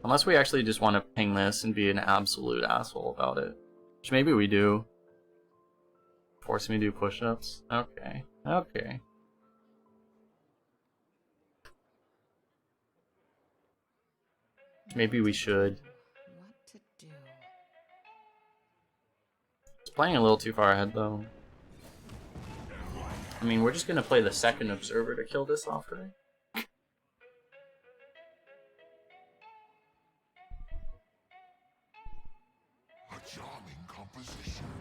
Unless we actually just want to ping this and be an absolute asshole about it. Which maybe we do. Force me to do push-ups? Okay. Okay. Maybe we should. What to do? It's playing a little too far ahead though. I mean, we're just gonna play the second observer to kill this off, right? A charming composition.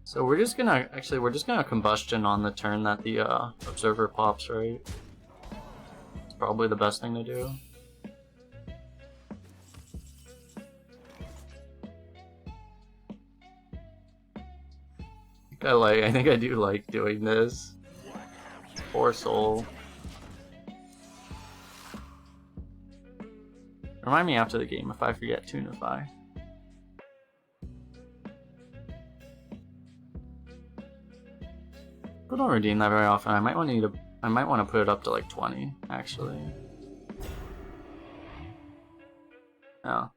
So we're just gonna, actually, we're just gonna combustion on the turn that the observer pops, right? It's probably the best thing to do. I think I do like doing this. Poor soul. Remind me after the game if I forget Tunify. People don't redeem that very often. I might want to put it up to like 20, actually. Yeah.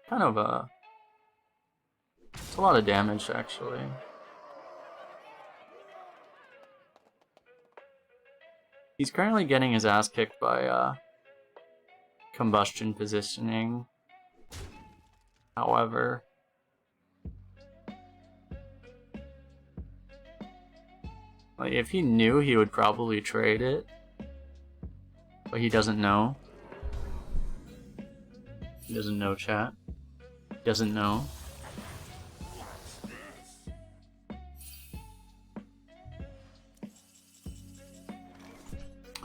Kind of it's a lot of damage actually. He's currently getting his ass kicked by combustion positioning. However, like if he knew, he would probably trade it. But he doesn't know. He doesn't know, chat. He doesn't know.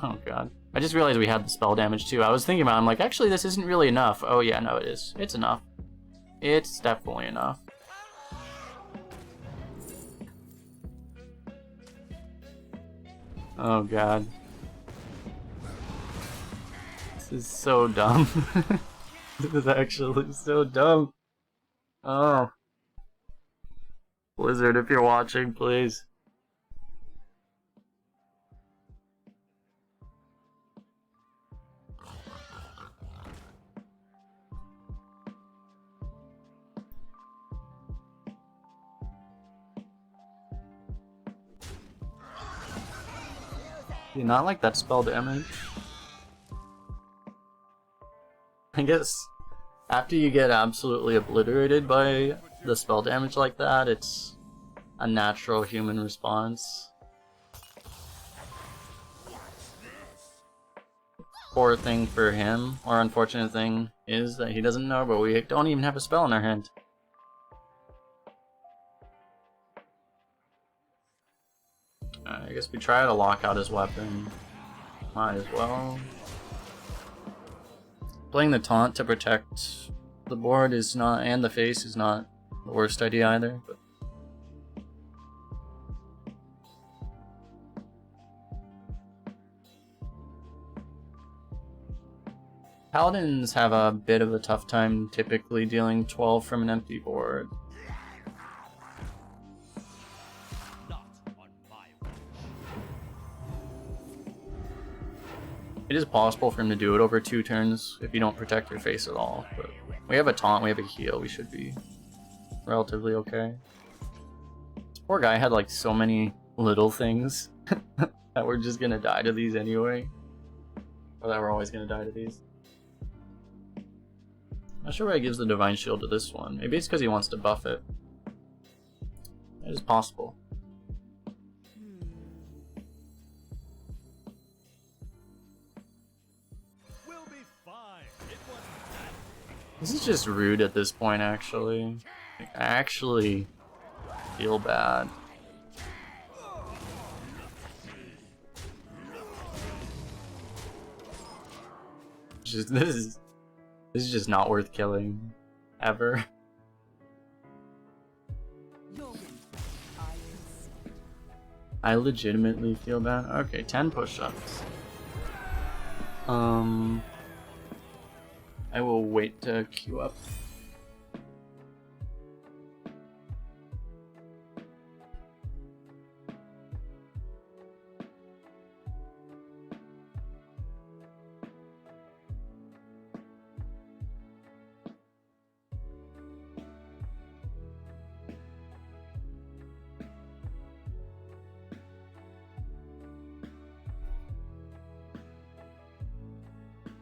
Oh god. I just realized we had the spell damage too. I was thinking about it, I'm like, actually this isn't really enough. Oh yeah, no it is. It's enough. It's definitely enough. Oh god. This is so dumb. This is actually so dumb. Oh. Blizzard, if you're watching, please. Do you not like that spell damage? I guess after you get absolutely obliterated by the spell damage like that, it's a natural human response. Poor thing for him, or unfortunate thing, is that he doesn't know, but we don't even have a spell in our hand. I guess we try to lock out his weapon. Might as well. Playing the taunt to protect the board is not, and the face is not the worst idea either. But Paladins have a bit of a tough time typically dealing 12 from an empty board. It is possible for him to do it over 2 turns if you don't protect your face at all, but we have a taunt, we have a heal, we should be relatively okay. This poor guy had like so many little things that we're just gonna die to these anyway. Or that we're always gonna die to these. Not sure why he gives the Divine Shield to this one. Maybe it's because he wants to buff it. It is possible. This is just rude at this point, actually. Like, I actually feel bad. This is just not worth killing. Ever. I legitimately feel bad. Okay, 10 push-ups. I will wait to queue up.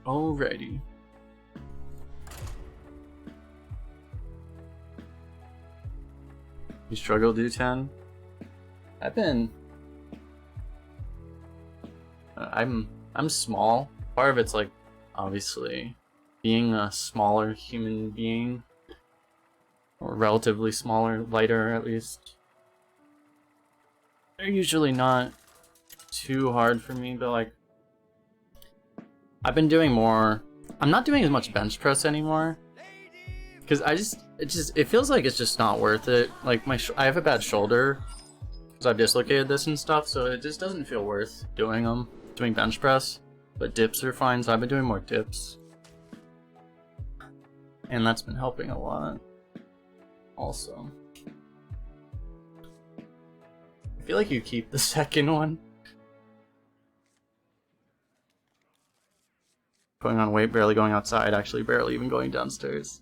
Alrighty. You struggle to do 10? I've been... I'm small. Part of it's like, obviously, being a smaller human being. Or relatively smaller, lighter at least. They're usually not too hard for me, but like... I've been doing more... I'm not doing as much bench press anymore. Because it feels like it's just not worth it. Like, I have a bad shoulder. Because I've dislocated this and stuff, so it just doesn't feel worth doing them. Doing bench press. But dips are fine, so I've been doing more dips. And that's been helping a lot. Also. I feel like you keep the second one. Putting on weight, barely going outside, actually barely even going downstairs.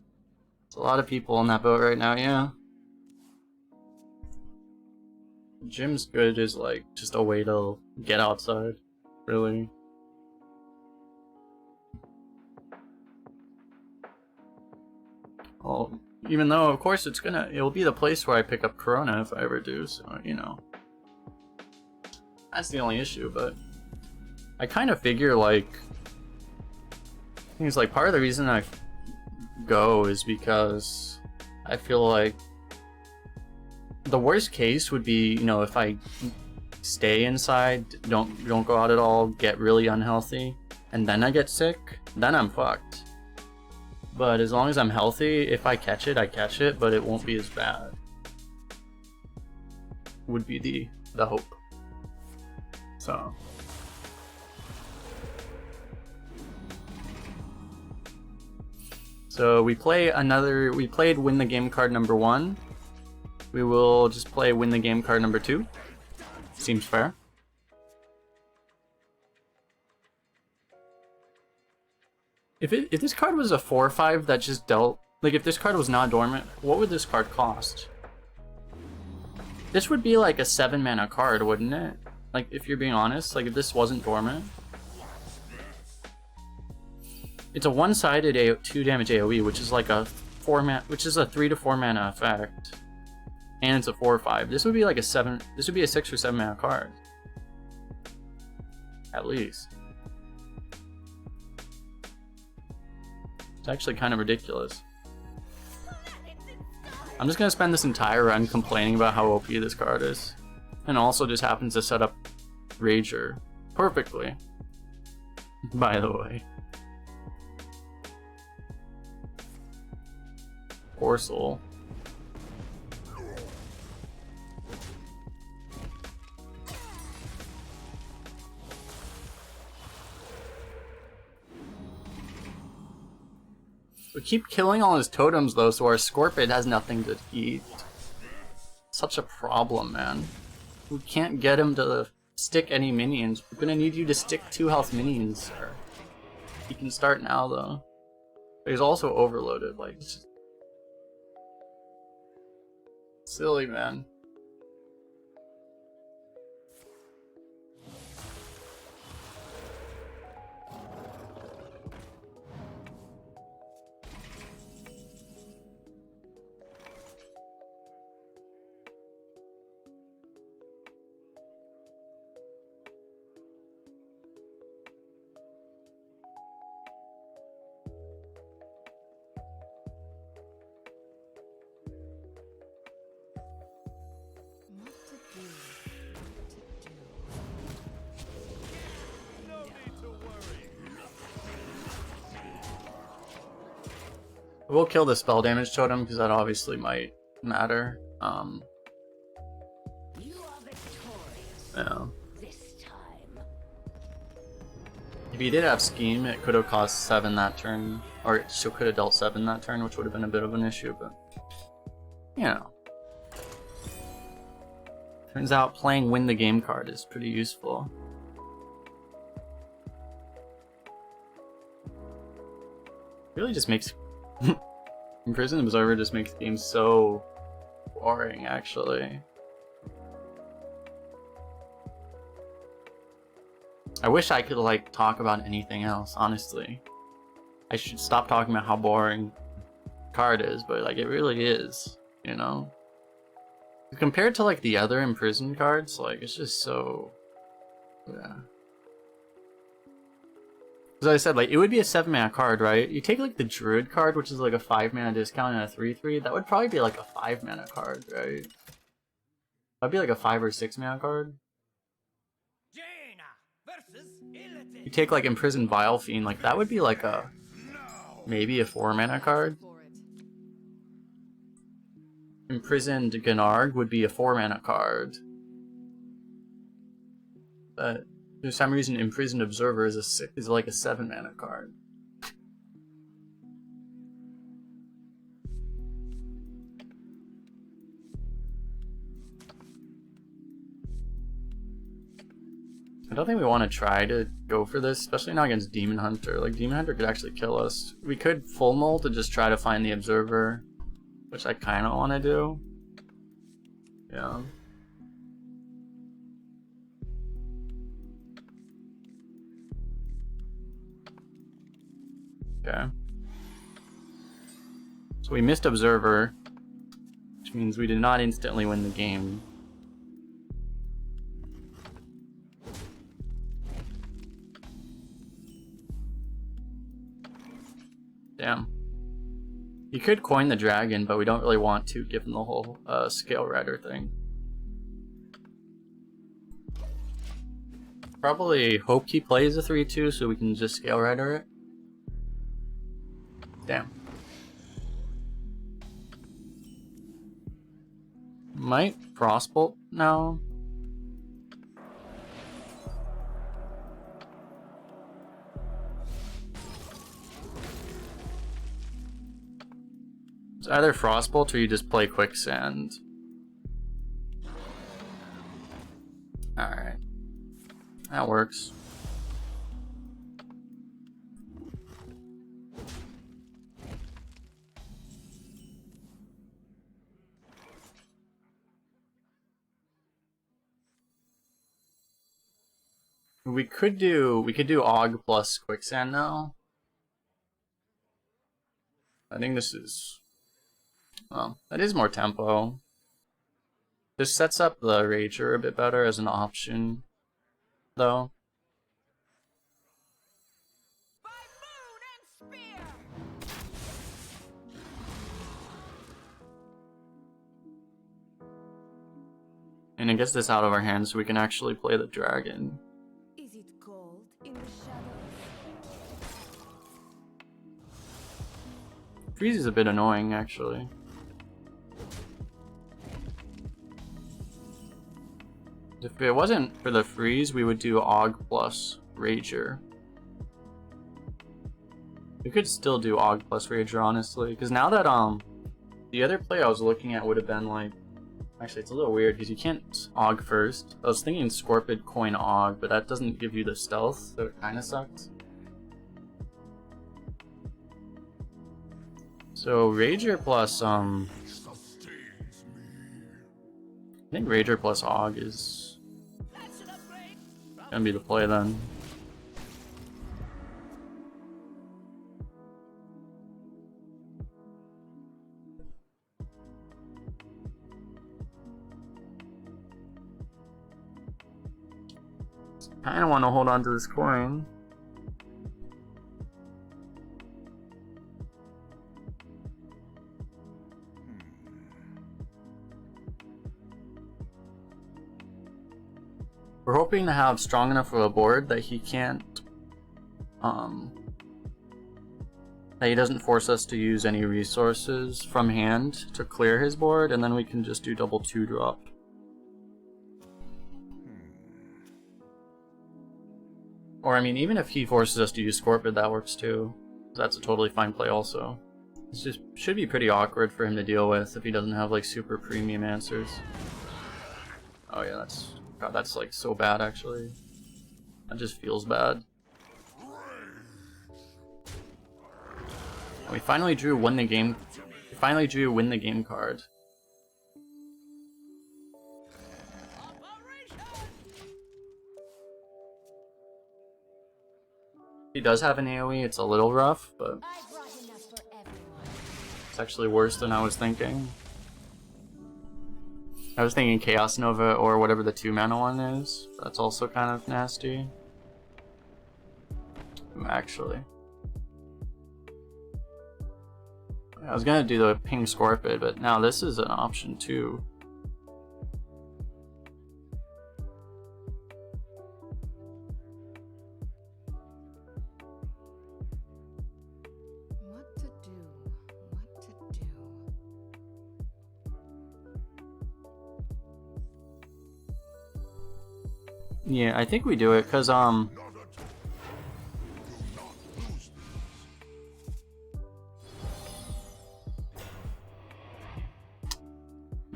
There's a lot of people on that boat right now, yeah. Gym's good is like just a way to get outside, really. Well, even though of course it'll be the place where I pick up Corona if I ever do, so you know. That's the only issue, but I kind of figure like It's like part of the reason I go is because I feel like the worst case would be, you know, if I stay inside, don't go out at all, get really unhealthy, and then I get sick, then I'm fucked. But as long as I'm healthy, if I catch it, I catch it, but it won't be as bad. Would be the hope. So we played win the game card number 1. We will just play win the game card number 2. Seems fair. If this card was a 4/5 that just dealt, like if this card was not dormant, what would this card cost? This would be like a 7 mana card, wouldn't it? Like if you're being honest, like if this wasn't dormant. It's a one-sided 2 damage AoE, which is like a 3 to 4 mana effect. And it's a 4/5. This would be like a 7. This would be a 6 or 7 mana card. At least. It's actually kind of ridiculous. I'm just gonna spend this entire run complaining about how OP this card is. And also just happens to set up Rager perfectly. By the way. Poor soul. We keep killing all his totems though, so our Scorpion has nothing to eat. Such a problem, man. We can't get him to stick any minions. We're gonna need you to stick 2 health minions, sir. He can start now though. But he's also overloaded, like it's just silly, man. We'll kill the spell damage totem because that obviously might matter. You are victorious Yeah. this time. If he did have Scheme, it could have cost 7 that turn, or it still could have dealt 7 that turn, which would have been a bit of an issue, but you know. Turns out playing win the game card is pretty useful. Really just makes Imprison Observer just makes games so boring, actually. I wish I could like talk about anything else, honestly. I should stop talking about how boring card is, but like it really is, you know? Compared to like the other Imprison cards, like it's just so, yeah. As I said, like it would be a 7 mana card, right? You take like the Druid card, which is like a 5 mana discount and a 3/3. That would probably be like a 5 mana card, right? That'd be like a 5 or 6 mana card. You take like Imprisoned Vile Fiend, like that would be like a maybe a 4 mana card. For it. Imprisoned Gnarg would be a 4 mana card. But for some reason, Imprisoned Observer is like a 7 mana card. I don't think we want to try to go for this, especially not against Demon Hunter. Like, Demon Hunter could actually kill us. We could full molt to just try to find the Observer, which I kind of want to do. Yeah. Okay. So we missed Observer, which means we did not instantly win the game. Damn. You could coin the dragon, but we don't really want to given the whole scale rider thing. Probably hope he plays a 3-2 so we can just scale rider it. Damn. Might Frostbolt now. It's either Frostbolt or you just play Quicksand. Alright. That works. We could do Og plus Quicksand now. I think this is, well, that is more tempo. This sets up the Rager a bit better as an option, though. By moon and spear! And it gets this out of our hands so we can actually play the dragon. Is it cold in the shadows? Freeze is a bit annoying, actually. If it wasn't for the freeze, we would do Og plus Rager. We could still do Og plus Rager, honestly, because now that the other play I was looking at would have been like, actually it's a little weird because you can't Og first. I was thinking Scorpid coin Og, but that doesn't give you the stealth, so it kind of sucks. So Rager plus I think Rager plus Og is gonna be the play then. Kinda wanna hold on to this coin. We're hoping to have strong enough of a board that he can't, that he doesn't force us to use any resources from hand to clear his board, and then we can just do double 2-drop. Or I mean, even if he forces us to use Scorpid, that works too. That's a totally fine play also. It's just should be pretty awkward for him to deal with if he doesn't have like super premium answers. Oh yeah, that's... God, that's like so bad actually. That just feels bad. We finally drew win the game. We finally drew win the game card. He does have an AoE, it's a little rough, but I brought enough for everyone. it's actually worse than I was thinking. I was thinking Chaos Nova or whatever the 2-mana one is. That's also kind of nasty. Actually. I was gonna do the ping Scorpid, but now this is an option too. What to do? What to do? Yeah, I think we do it because I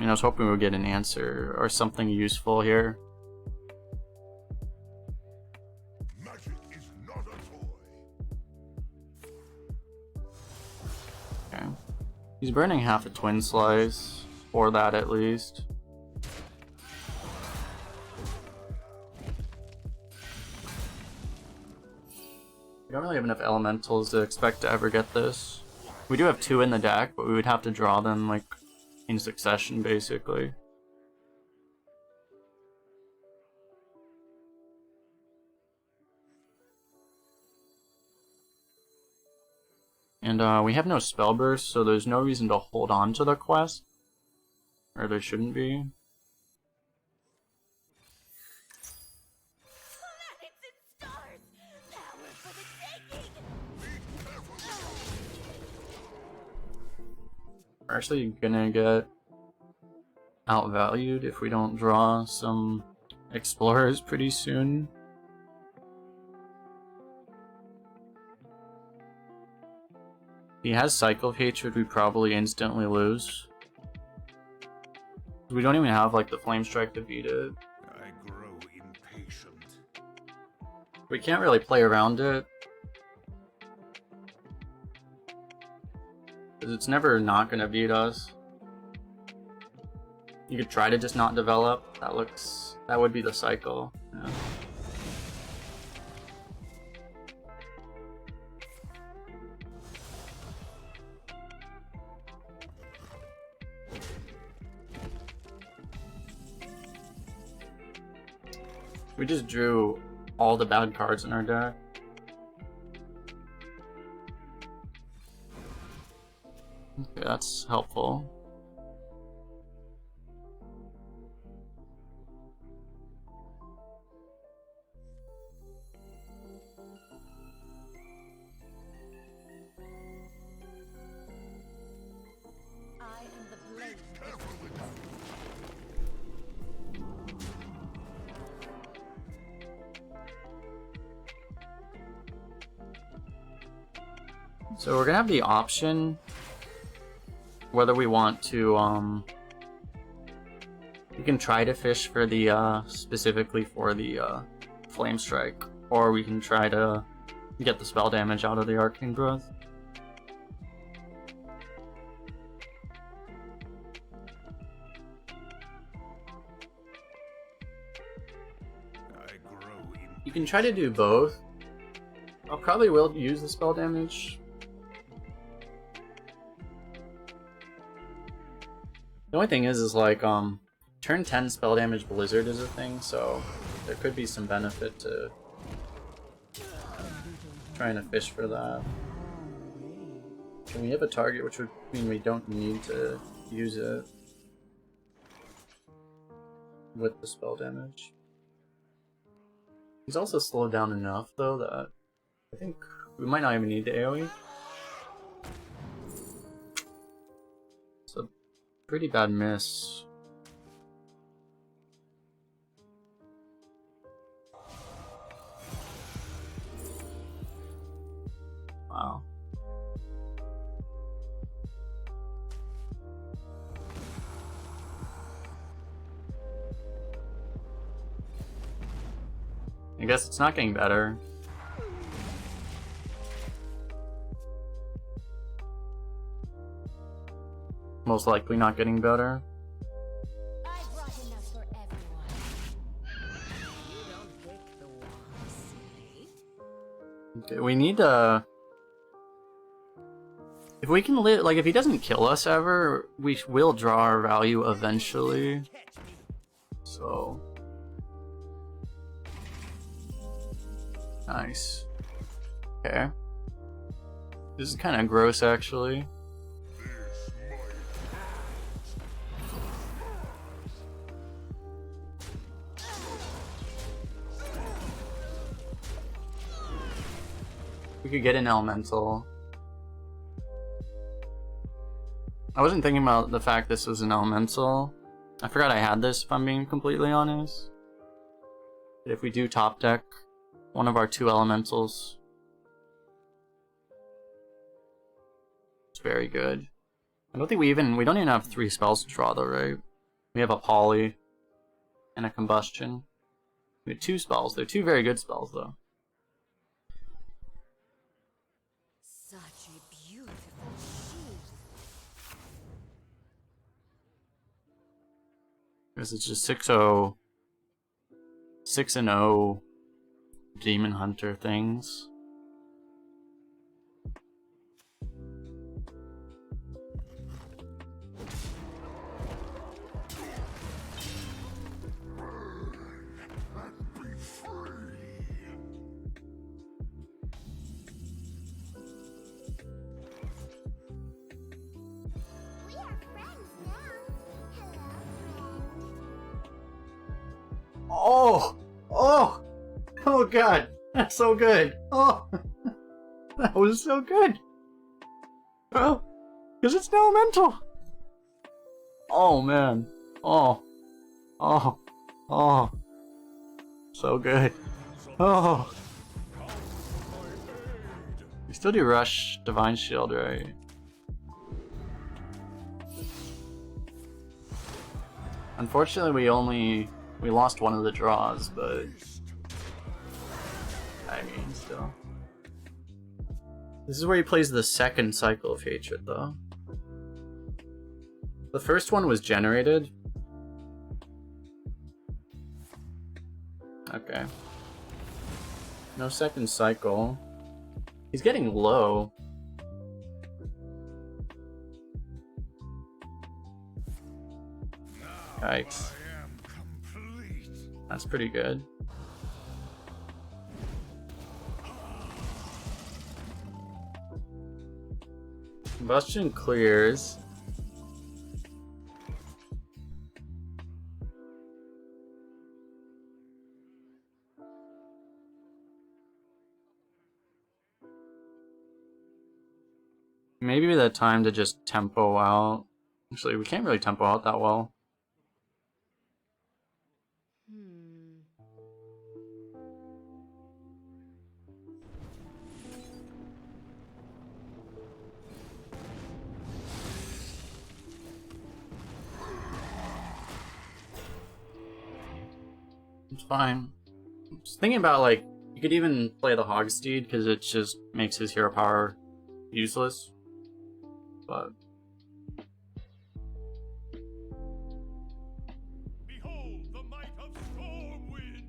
was hoping we would get an answer or something useful here. Magic is not a toy. Okay. He's burning half a Twin Slice, or that at least. We don't really have enough elementals to expect to ever get this. We do have 2 in the deck, but we would have to draw them like in succession basically. And we have no spell burst, so there's no reason to hold on to the quest. Or there shouldn't be. Planets and stars! Power for the taking! We're actually gonna get outvalued if we don't draw some explorers pretty soon. If he has Cycle of Hatred, we probably instantly lose. We don't even have like the Flame Strike to beat it. I grow impatient. We can't really play around it. Because it's never not gonna beat us. You could try to just not develop. That would be the cycle. Yeah. We just drew all the bad cards in our deck. Okay, that's helpful. I am the blade. Careful with that. So we're gonna have the option whether we want to we can try to fish for the specifically for the Flame Strike, or we can try to get the spell damage out of the Arcane Growth. I grow impatient. You can try to do both. I probably will use the spell damage. The only thing is like, turn 10 spell damage Blizzard is a thing, so there could be some benefit to trying to fish for that. And we have a target, which would mean we don't need to use it with the spell damage. He's also slowed down enough, though, that I think we might not even need the AoE. It's a pretty bad miss. Wow. I guess it's not getting better. Most likely not getting better. I brought enough for everyone. You don't pick the ones, eh? Okay, we need to... If we can live, like if he doesn't kill us ever, we will draw our value eventually. So... Nice. Okay. This is kind of gross, actually. This We could get an elemental. I wasn't thinking about the fact this was an elemental. I forgot I had this, if I'm being completely honest. But if we do top deck one of our 2 elementals, it's very good. I don't think we don't even have 3 spells to draw though, right? We have a Poly and a Combustion. We have 2 spells. They're 2 very good spells though. Such a beautiful sheath. This is just 6-0 6-0 Demon Hunter things. be free. Oh! Oh! Oh god! That's so good! Oh! That was so good! Oh! Because it's now mental! Oh man. Oh. Oh. Oh. So good. Oh. We still do Rush Divine Shield, right? Unfortunately, we lost one of the draws, but I mean, still. This is where he plays the second cycle of hatred, though. The first one was generated. Okay. No second cycle. He's getting low. Yikes. That's pretty good. Combustion clears. Maybe the time to just tempo out. Actually, we can't really tempo out that well. It's fine. Just thinking about, like, you could even play the Hogsteed because it just makes his hero power useless. But Behold the might of Stormwind!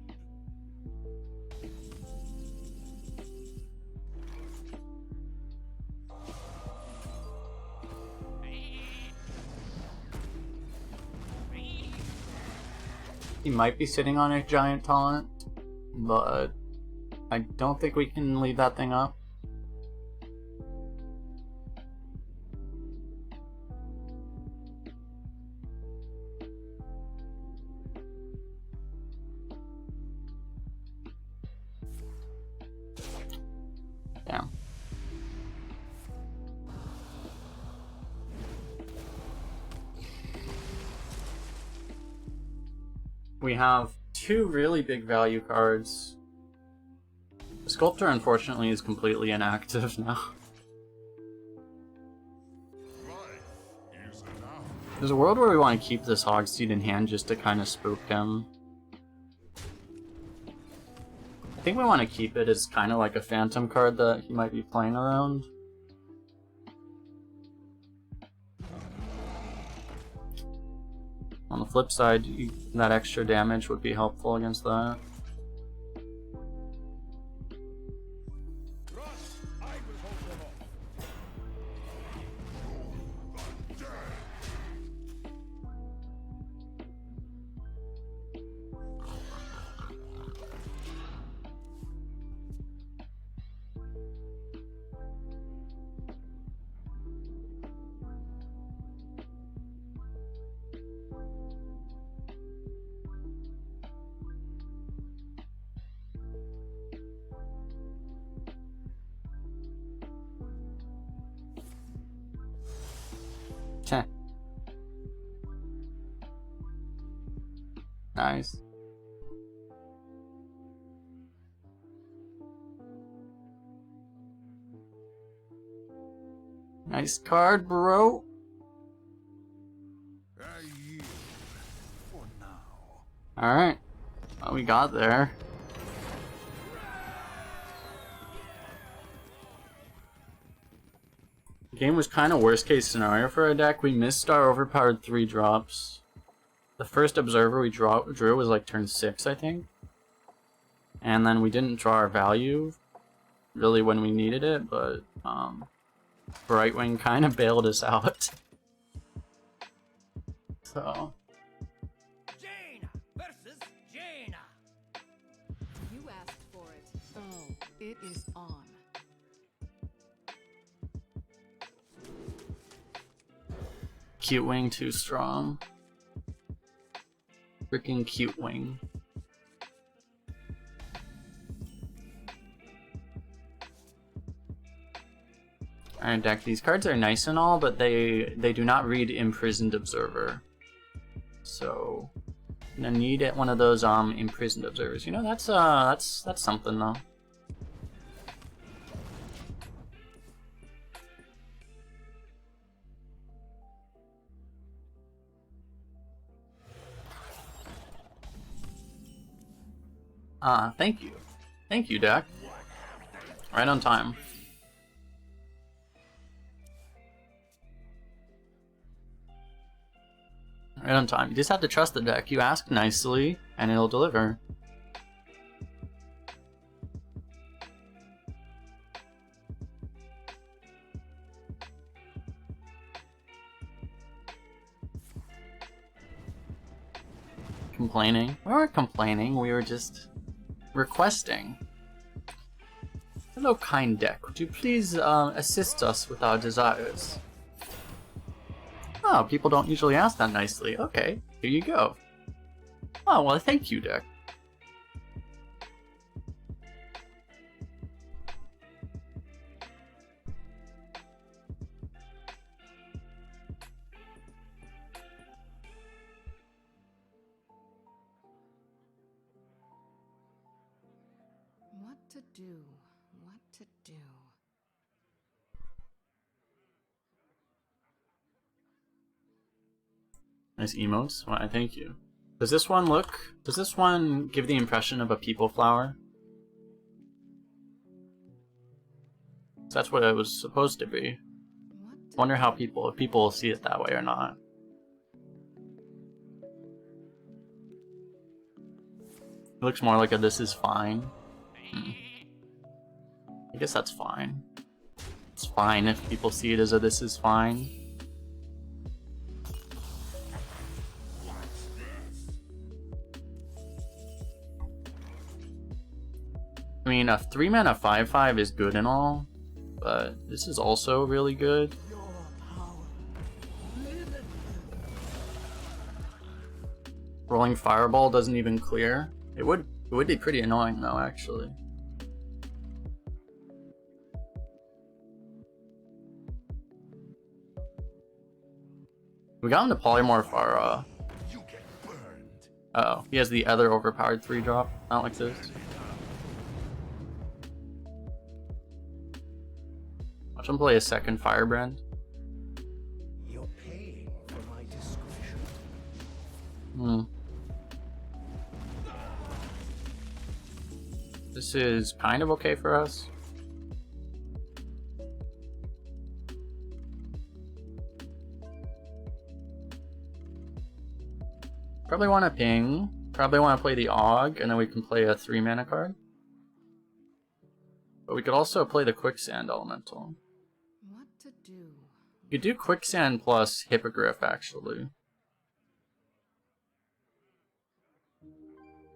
he might be sitting on a giant taunt, but I don't think we can leave that thing up. Yeah. We have two really big value cards. The Sculptor, unfortunately, is completely inactive now. Life is enough. There's a world where we want to keep this Hogsteed in hand just to kind of spook him. I think we want to keep it as kind of like a phantom card that he might be playing around. On the flip side, that extra damage would be helpful against that. Heh. Nice. Nice card, bro. I yield for now. Alright. What we got there. The game was kind of worst case scenario for our deck. We missed our overpowered 3 drops. The first Observer we drew was like turn 6, I think. And then we didn't draw our value really when we needed it, but Brightwing kind of bailed us out. So Jaina versus Jaina. You asked for it. Oh, it is on. Cute Wing too strong. Freaking Cute Wing. Alright, deck. These cards are nice and all, but they do not read Imprisoned Observer. So I'm gonna need one of those Imprisoned Observers. You know, that's something though. Thank you. Thank you, deck. Right on time. Right on time. You just have to trust the deck. You ask nicely, and it'll deliver. Complaining? We weren't complaining, we were just requesting. Hello, kind deck. Would you please assist us with our desires? Oh, people don't usually ask that nicely. Okay, here you go. Oh, well, thank you, deck. What to do? What to do? Nice emotes. Why, thank you. Does this one give the impression of a people flower? That's what it was supposed to be. What to Wonder how if people will see it that way or not. It looks more like a "this is fine." I guess that's fine. It's fine if people see it as a "this is fine." I mean, a 3-mana 5/5 is good and all, but this is also really good. Rolling Fireball doesn't even clear. It would be pretty annoying though, actually. We got him to Polymorph our You get burned. uh-oh, he has the other overpowered 3-drop, not like this. Watch him play a second Firebrand. You're paying for my discretion. This is kind of okay for us. Probably want to ping. Probably want to play the Aug, and then we can play a 3-mana card. But we could also play the Quicksand Elemental. what to do? You could do Quicksand plus Hippogriff, actually. I wonder.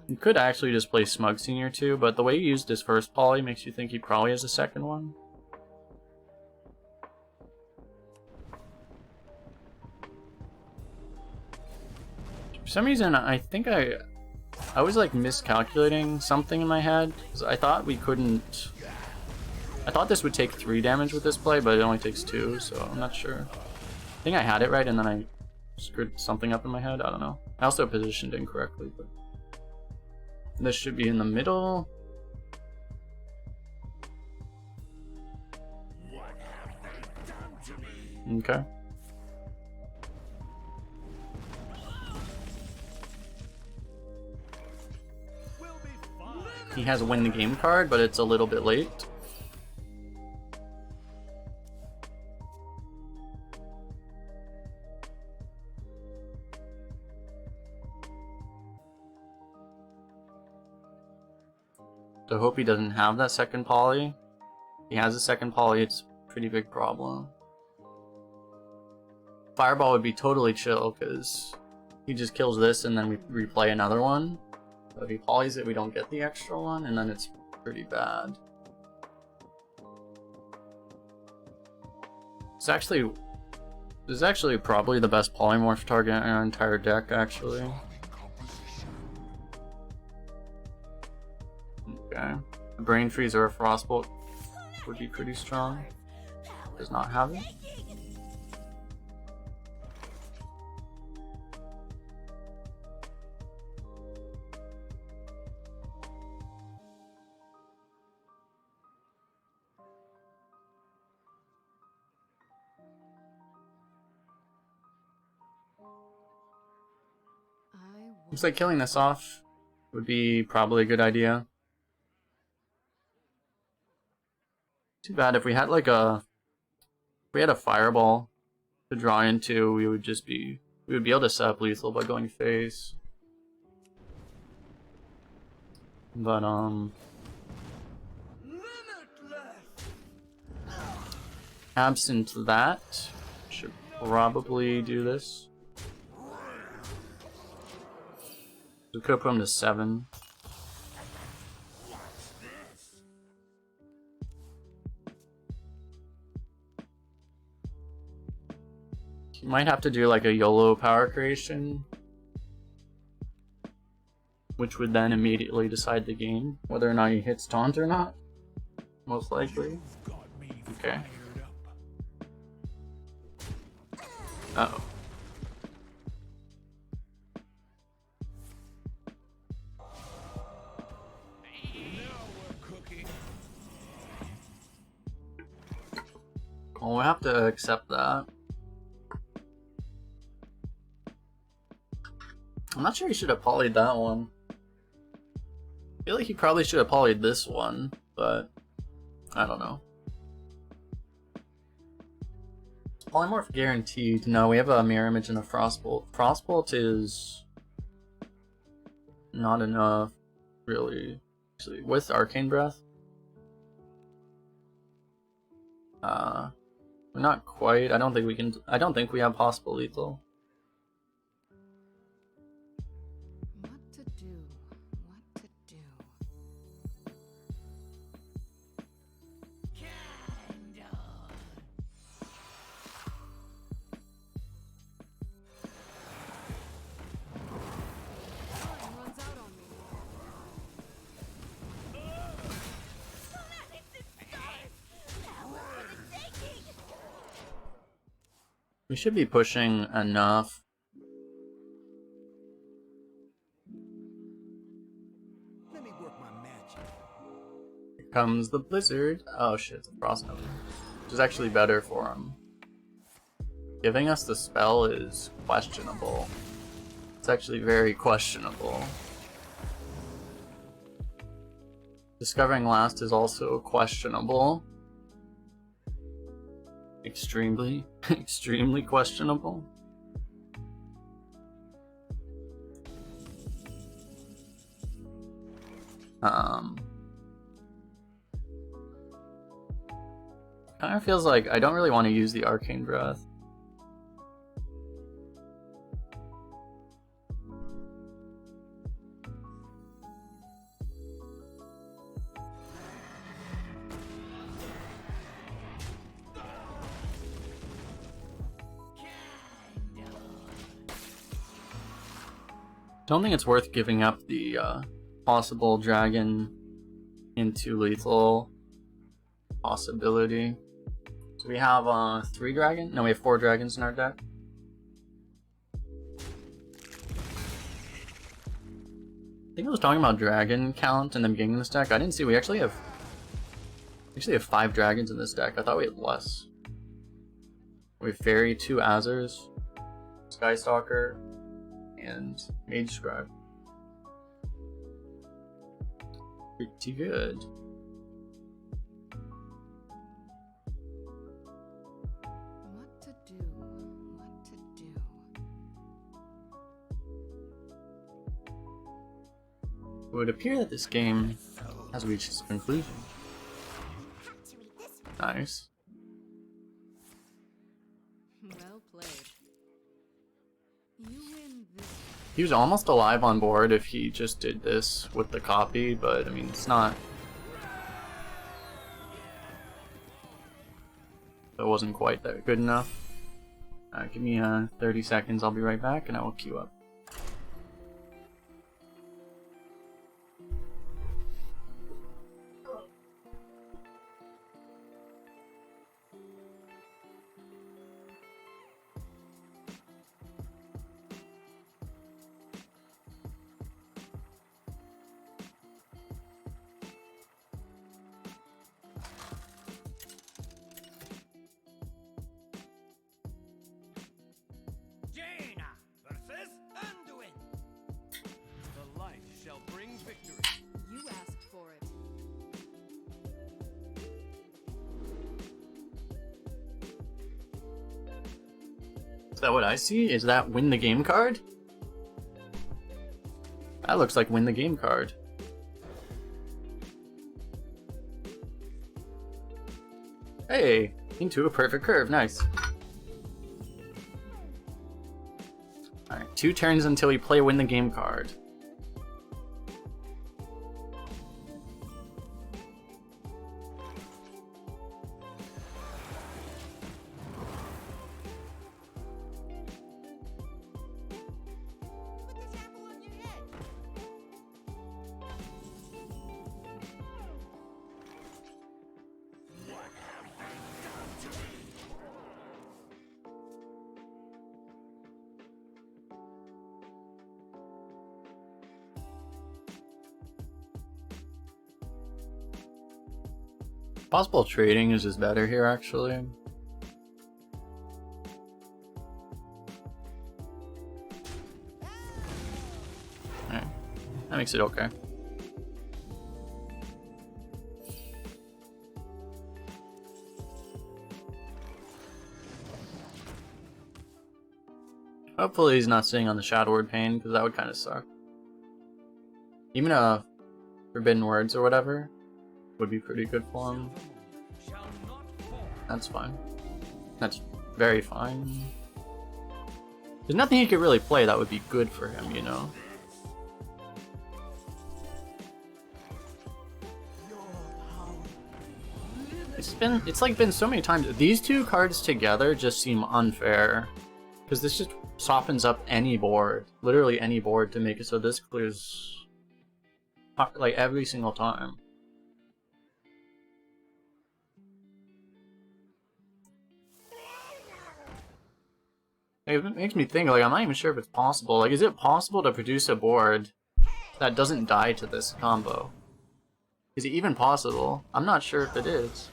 You could actually just play Smug Senior too, but the way he used his first poly makes you think he probably has a second one. For some reason, I think I was like miscalculating something in my head, 'cause I thought we couldn't. I thought this would take 3 damage with this play, but it only takes 2, so I'm not sure. I think I had it right, and then I screwed something up in my head. I don't know. I also positioned incorrectly, but this should be in the middle. What have they done to me? Okay. We'll be fine. He has a win the game card, but it's a little bit late. So hope he doesn't have that second poly. If he has a second poly, it's a pretty big problem. Fireball would be totally chill, because he just kills this and then we replay another one. But if he polys it, we don't get the extra one, and then it's pretty bad. It's actually This is actually probably the best polymorph target in our entire deck, actually. Okay. A Brain Freeze or a Frostbolt would be pretty strong. Does not have it. Looks like killing this off would be probably a good idea. Too bad if we had like a fireball to draw into, we would be able to set up lethal by going face. But absent that, should probably do this. We could put him to 7. You might have to do like a YOLO power creation, which would then immediately decide the game, whether or not he hits taunt or not. Most likely. Okay. Uh-oh. Well, we'll have to accept that. I'm not sure he should have polyed that one. I feel like he probably should have polyed this one, but I don't know. Polymorph guaranteed. No, we have a mirror image and a Frostbolt. Frostbolt is not enough, really. Actually, with Arcane Breath. Not quite. I don't think we can. I don't think we have possible lethal. What to do? What to do? Time runs out on me. We should be pushing enough. Let me work my magic. Here comes the blizzard. Oh shit, it's a frost node. Which is actually better for him. Giving us the spell is questionable. It's actually very questionable. Discovering last is also questionable. Extremely, extremely questionable. Kind of feels like I don't really want to use the Arcane Breath. Don't think it's worth giving up the possible dragon into lethal possibility. So we have 3 dragons? No, we have 4 dragons in our deck. I think I was talking about dragon count in the beginning of this deck. I didn't see we actually have 5 dragons in this deck. I thought we had less. We have Fairy, 2 Azers, Skystalker, and Mage Scribe. Pretty good. What to do? What to do? It would appear that this game has reached its conclusion. Nice. Well played. You win this. He was almost alive on board if he just did this with the copy, but I mean, it's not. It wasn't quite that good enough. Give me 30 seconds, I'll be right back, and I will queue up. Jaina versus Anduin. The light shall bring victory. You asked for it. Is that what I see? Is that win the game card? That looks like win the game card. Hey, into a perfect curve, nice. Alright, 2 turns until we play win the game card. Put this apple on your head. Possible trading is just better here, actually. Alright, that makes it okay. Hopefully he's not sitting on the Shadow Word Pain, because that would kind of suck. Even Forbidden Words or whatever would be pretty good for him. Shall not fall. That's fine. That's very fine. There's nothing he could really play that would be good for him, you know? It's like been so many times. These 2 cards together just seem unfair. Because this just softens up any board. Literally any board to make it so this clears like every single time. It makes me think, like, I'm not even sure if it's possible. Like, is it possible to produce a board that doesn't die to this combo? Is it even possible? I'm not sure if it is.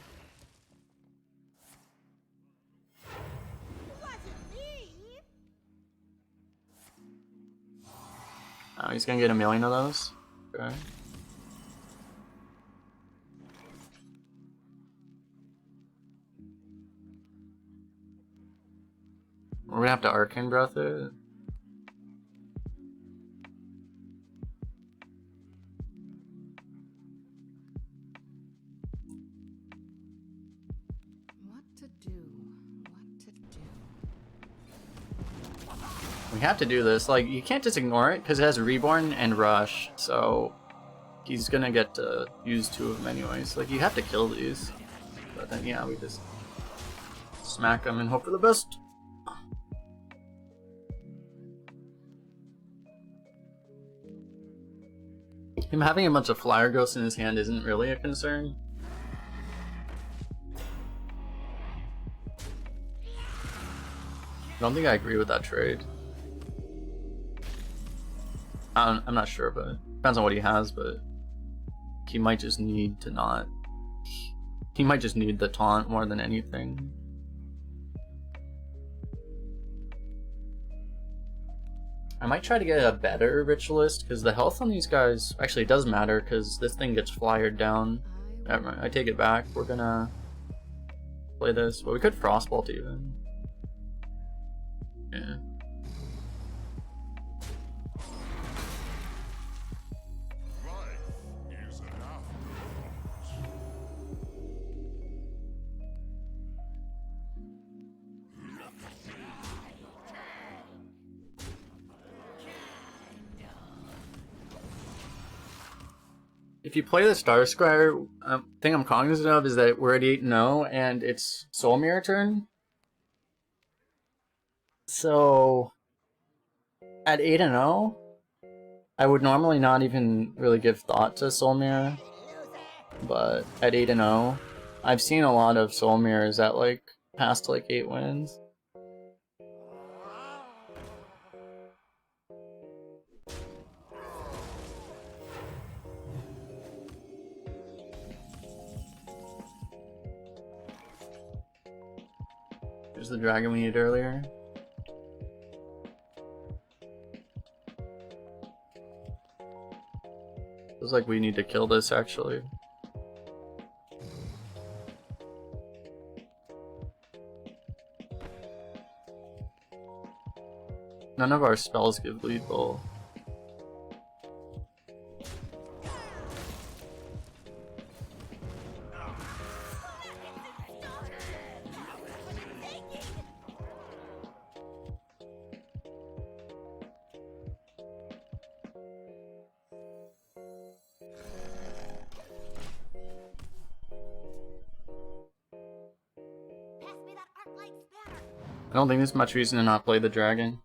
Wasn't me. Oh, he's gonna get a million of those? Okay. We're gonna have to Arcane Breath it. What to do? What to do? We have to do this. Like, you can't just ignore it because it has Reborn and Rush, so he's gonna get to use 2 of them anyways. Like, you have to kill these. But then, yeah, we just smack them and hope for the best. Him having a bunch of Flyer Ghosts in his hand isn't really a concern. I don't think I agree with that trade. I'm not sure, but depends on what he has, but he might just need to not. He might just need the taunt more than anything. I might try to get a better Ritualist, because the health on these guys actually does matter, because this thing gets flyered down. Never mind, I take it back. We're gonna play this. Well, we could Frostbolt even. Yeah. Life is an afterthought. If you play the Starscryer, thing I'm cognizant of is that we're at 8-0 and it's Soul Mirror turn. So at 8-0, I would normally not even really give thought to Soul Mirror, but at 8-0, I've seen a lot of Soul Mirrors at like past like 8 wins. Here's the dragon we needed earlier. Feels like we need to kill this actually. None of our spells give lethal. I don't think there's much reason to not play the dragon.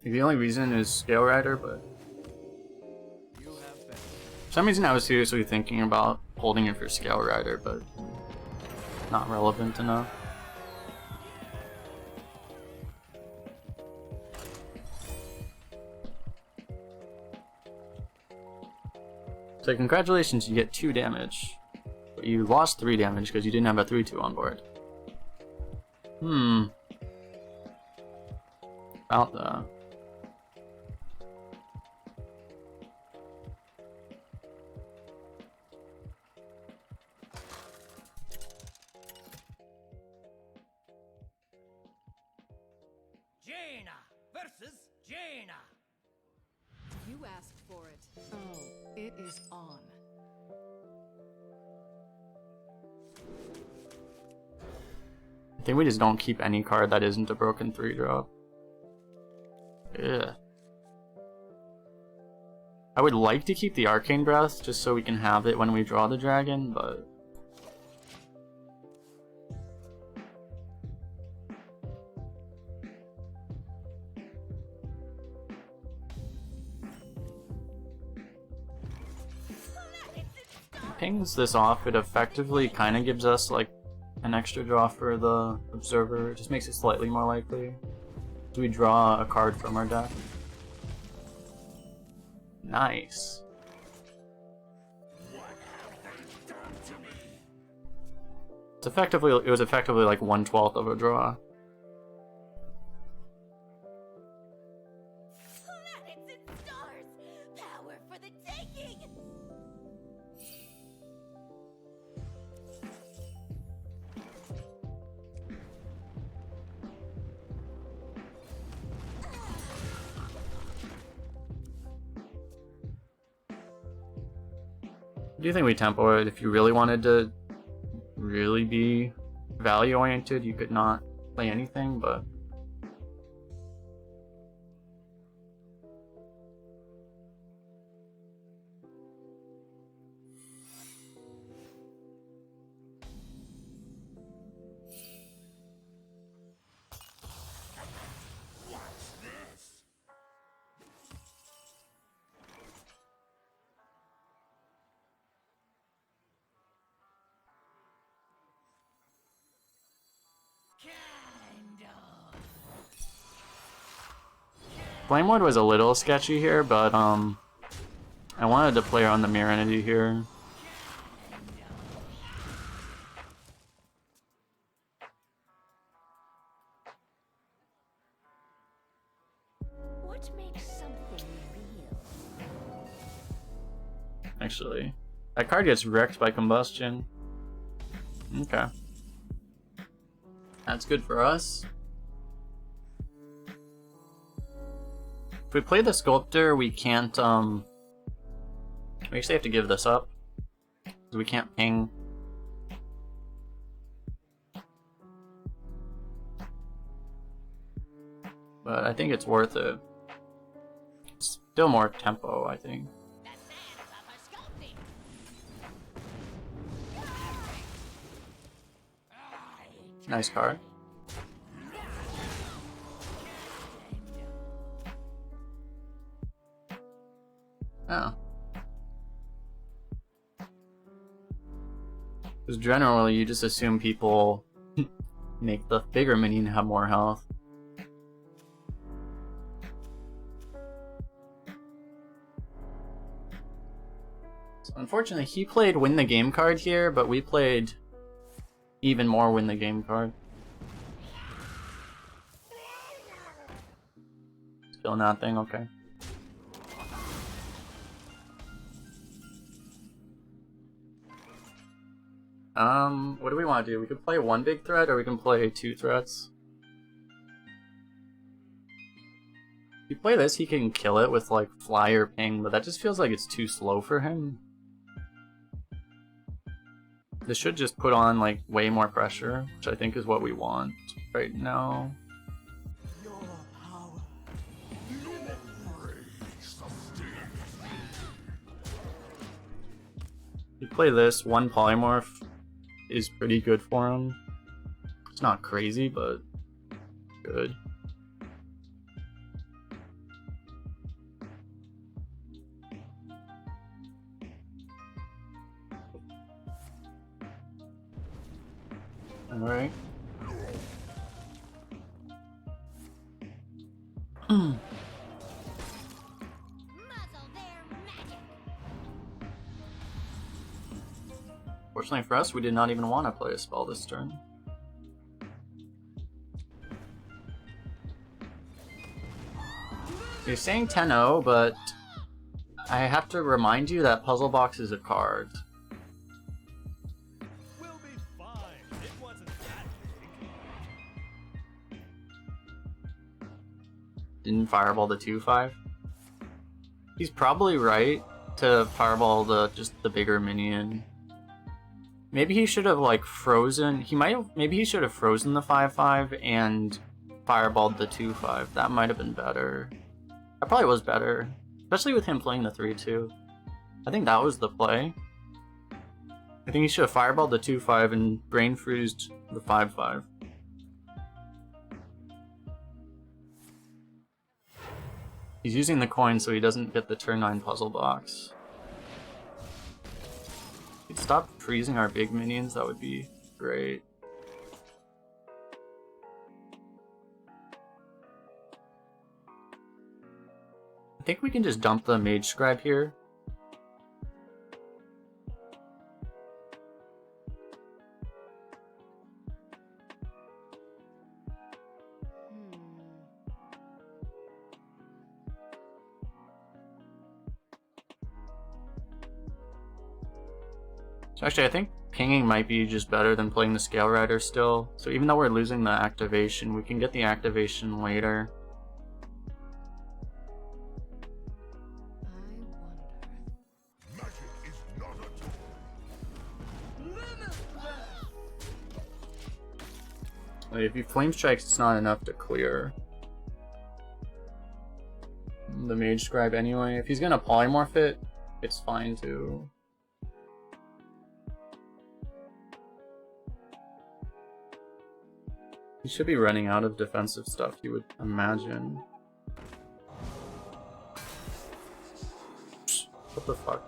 Like, the only reason is Scale Rider, but for some reason I was seriously thinking about holding it for Scale Rider, but not relevant enough. So congratulations, you get 2 damage. But you lost 3 damage because you didn't have a 3-2 on board. About that. Jaina versus Jaina. You asked for it. Oh, it is on. I think we just don't keep any card that isn't a broken 3-drop. Yeah. I would like to keep the Arcane Breath just so we can have it when we draw the dragon, but pings this off, it effectively kind of gives us like an extra draw for the Observer. It just makes it slightly more likely. Do we draw a card from our deck? Nice. It was effectively like 1/12 of a draw. Planets and stars! Power for the taking! Do you think we tempo it? If you really wanted to really be value oriented, you could not play anything, but Flame Ward was a little sketchy here, but I wanted to play on the Mirror Entity here. What makes something real? Actually, that card gets wrecked by Combustion. Okay. That's good for us. If we play the Sculptor, we can't, we actually have to give this up. We can't ping. But I think it's worth it. It's still more tempo, I think. Nice card. Oh. Because generally you just assume people make the bigger minion have more health. So unfortunately he played win the game card here, but we played even more win the game card. Still nothing, okay. What do we want to do? We could play one big threat, or we can play two threats. If you play this, he can kill it with like fly or ping, but that just feels like it's too slow for him. This should just put on like way more pressure, which I think is what we want right now. Your power. If you play this, one polymorph is pretty good for him. It's not crazy, but good. Alright. Muzzle their magic. Fortunately for us, we did not even want to play a spell this turn. You're saying 10-0, but I have to remind you that Puzzle Box is a card. We'll be fine. It wasn't that big. Didn't Fireball the 2/5? He's probably right to Fireball just the bigger minion. Maybe he should have like frozen. Maybe he should have frozen the 5/5 and Fireballed the 2/5. That might have been better. That probably was better, especially with him playing the 3/2. I think that was the play. I think he should have Fireballed the 2/5 and Brain Freezed the 5/5. He's using the coin so he doesn't get the turn 9 puzzle box. If he'd stop freezing our big minions, that would be great. I think we can just dump the Mage Scribe here. So actually, I think pinging might be just better than playing the Scale Rider still. So even though we're losing the activation, we can get the activation later. Magic is not a tool. Like, if you Flame Strikes, it's not enough to clear the Mage Scribe anyway. If he's gonna polymorph it, it's fine too. He should be running out of defensive stuff, you would imagine. What the fuck?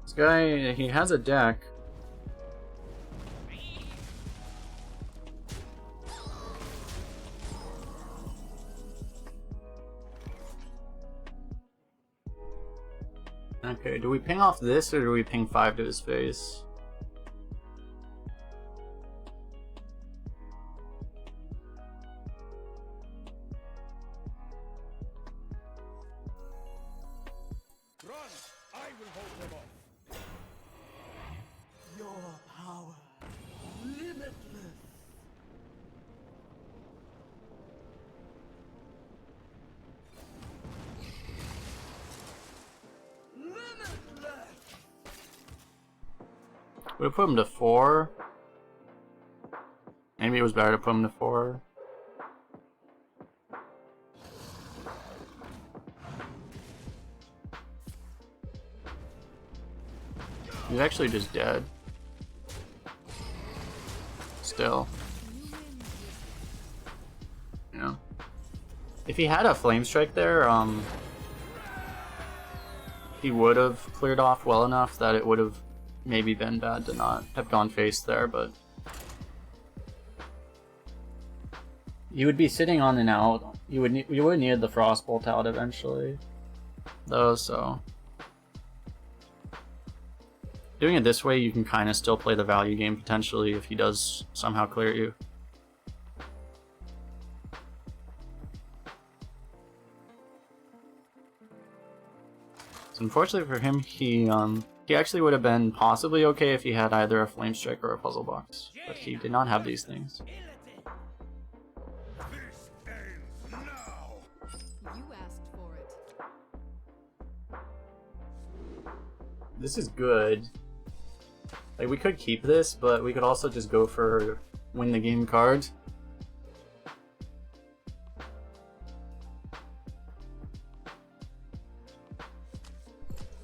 This guy, he has a deck. Okay, do we ping off this or do we ping 5 to his face? Run! I will hold them off. Your power. Limitless. Would have put him to 4. Maybe it was better to put him to 4. He's actually just dead. Still. Yeah. If he had a Flame Strike there, he would have cleared off well enough that it would have maybe been bad to not have gone face there, but you would be sitting on and out. You would need the Frostbolt out eventually, though. So doing it this way, you can kind of still play the value game potentially if he does somehow clear you. So unfortunately for him, he actually would have been possibly okay if he had either a Flame Strike or a Puzzle Box, but he did not have these things. This ends now. You asked for it. This is good. Like, we could keep this, but we could also just go for win the game card.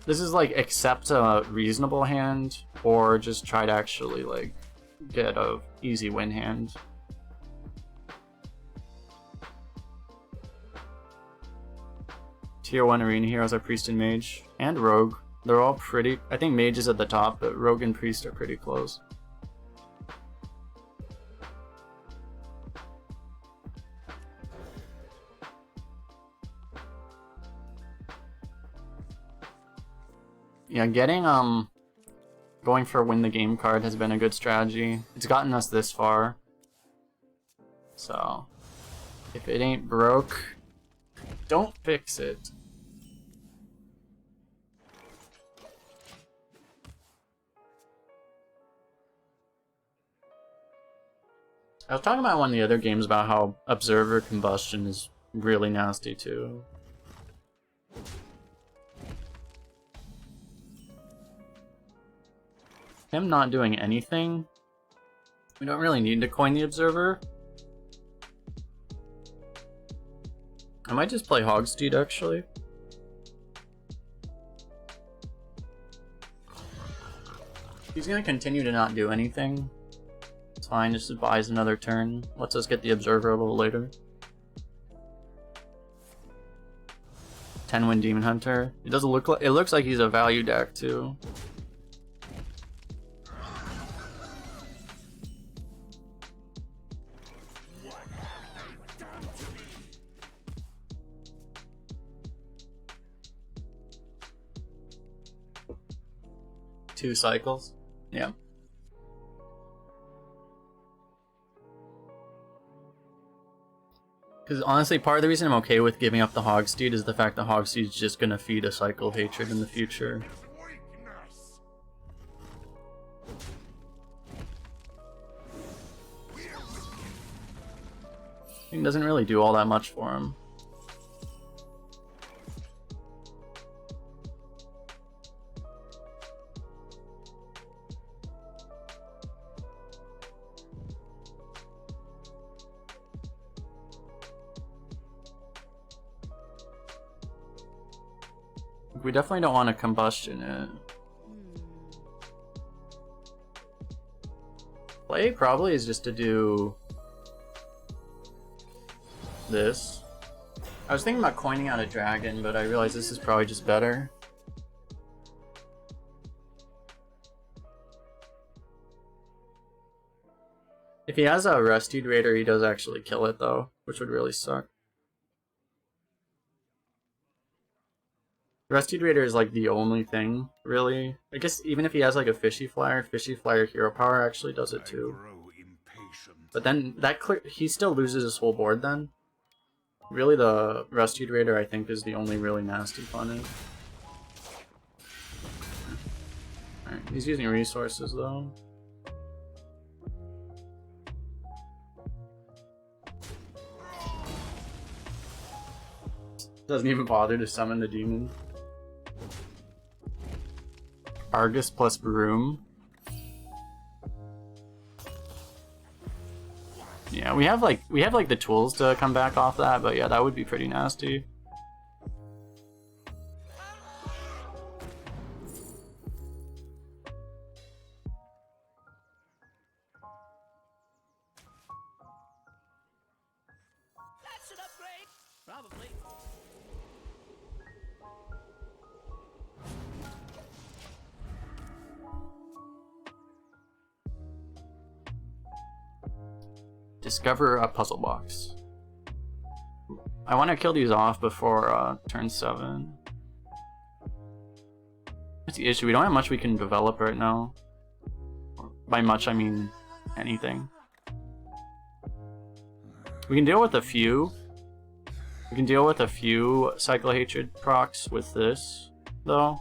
This is like accept a reasonable hand, or just try to actually like get a easy win hand. Tier 1 arena heroes are Priest and Mage, and Rogue. They're all pretty, I think Mage is at the top, but Rogue and Priest are pretty close. Yeah, going for a win the game card has been a good strategy. It's gotten us this far. So, if it ain't broke, don't fix it. I was talking about one of the other games about how Observer Combustion is really nasty too. Him not doing anything, we don't really need to coin the Observer. I might just play Hogsteed actually. He's gonna continue to not do anything. It's fine, just buys another turn. Lets us get the Observer a little later. 10-win Demon Hunter. It doesn't look like, it looks like he's a value deck too. Two cycles. Yeah. Because honestly, part of the reason I'm okay with giving up the Hogsteed is the fact that Hogsteed's just gonna feed a cycle hatred in the future. Weakness. It doesn't really do all that much for him. We definitely don't want to combustion it. Play probably is just to do this. I was thinking about coining out a dragon, but I realized this is probably just better. If he has a Rescued Raider, he does actually kill it though, which would really suck. Rescued Raider is like the only thing, really. I guess even if he has like a Fishy Flyer Hero Power actually does it too. But then he still loses his whole board then. Really the Rescued Raider I think is the only really nasty punish. Alright, he's using resources though. Doesn't even bother to summon the demon. Argus plus Broom. Yeah, we have like the tools to come back off that, but yeah, that would be pretty nasty. Probably. Discover a puzzle box. I want to kill these off before turn 7. What's the issue? We don't have much we can develop right now. By much, I mean anything. We can deal with a few. We can deal with a few Cycle Hatred procs with this, though.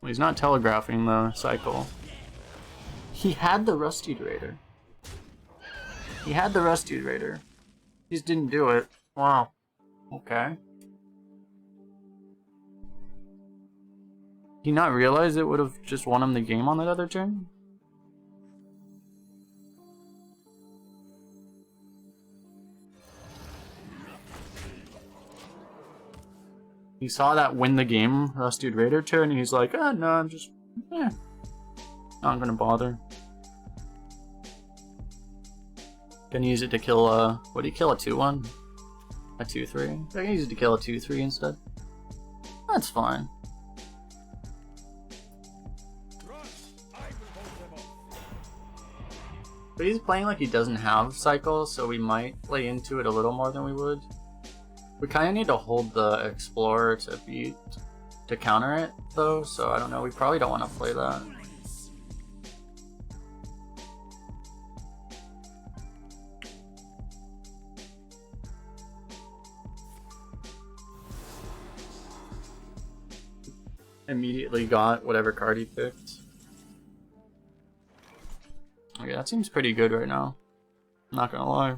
Well, he's not telegraphing the cycle. He had the Rusty Raider. He had the Rusty Raider. He just didn't do it. Wow. Okay. Did he not realize it would have just won him the game on that other turn? He saw that win the game Rusty Raider turn and he's like, oh no, I'm just, not gonna bother. Gonna use it to kill what did he kill, a 2-1? A 2-3? I'm gonna use it to kill a 2-3 instead. That's fine. But he's playing like he doesn't have cycle, so we might play into it a little more than we would. We kind of need to hold the Explorer to counter it, though, so I don't know, we probably don't want to play that. Immediately got whatever card he picked. Okay, that seems pretty good right now. I'm not gonna lie.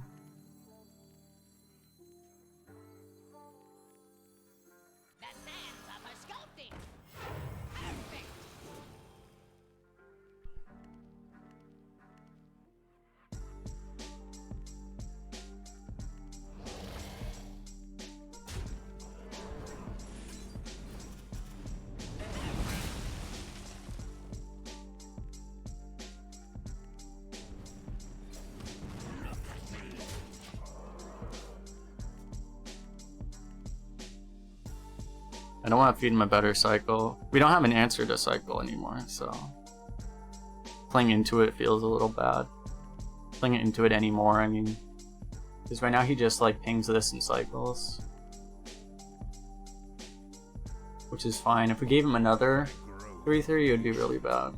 I don't want to feed him a better cycle. We don't have an answer to cycle anymore, so playing into it feels a little bad. Playing into it anymore, I mean, because right now he just like pings this and cycles, which is fine. If we gave him another 3-3, it would be really bad.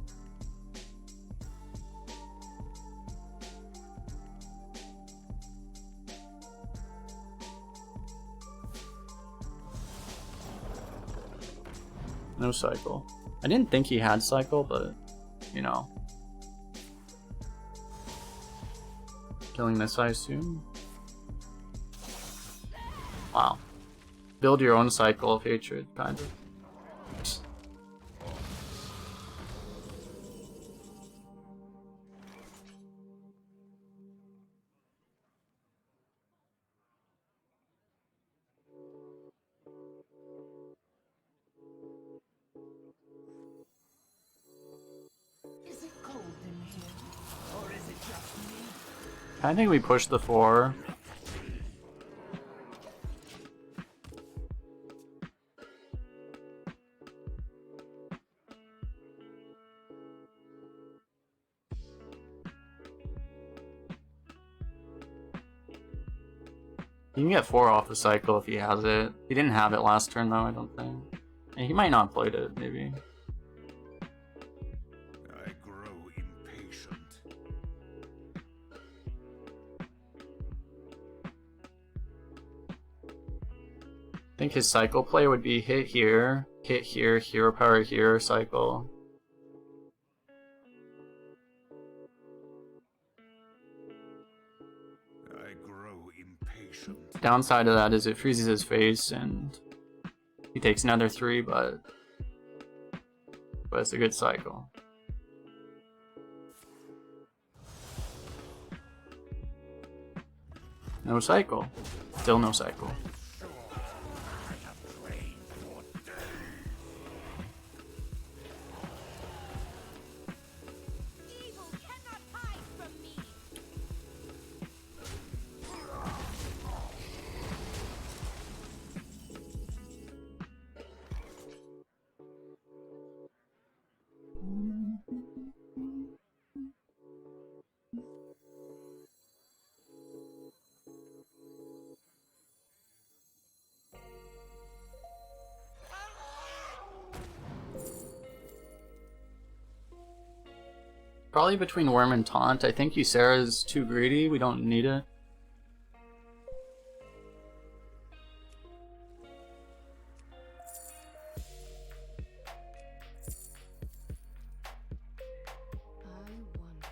No cycle. I didn't think he had cycle, but, you know. Killing this, I assume. Wow. Build your own cycle of hatred, kind of. I think we push the 4. You can get 4 off the cycle if he has it. He didn't have it last turn though, I don't think. And he might not have played it, maybe. I grow impatient. I think his cycle play would be hit here, hero power here, cycle. I grow impatient. Downside of that is it freezes his face and he takes another 3, but it's a good cycle. No cycle. Still no cycle. Probably between Worm and Taunt. I think Ysera is too greedy. We don't need it. I wonder.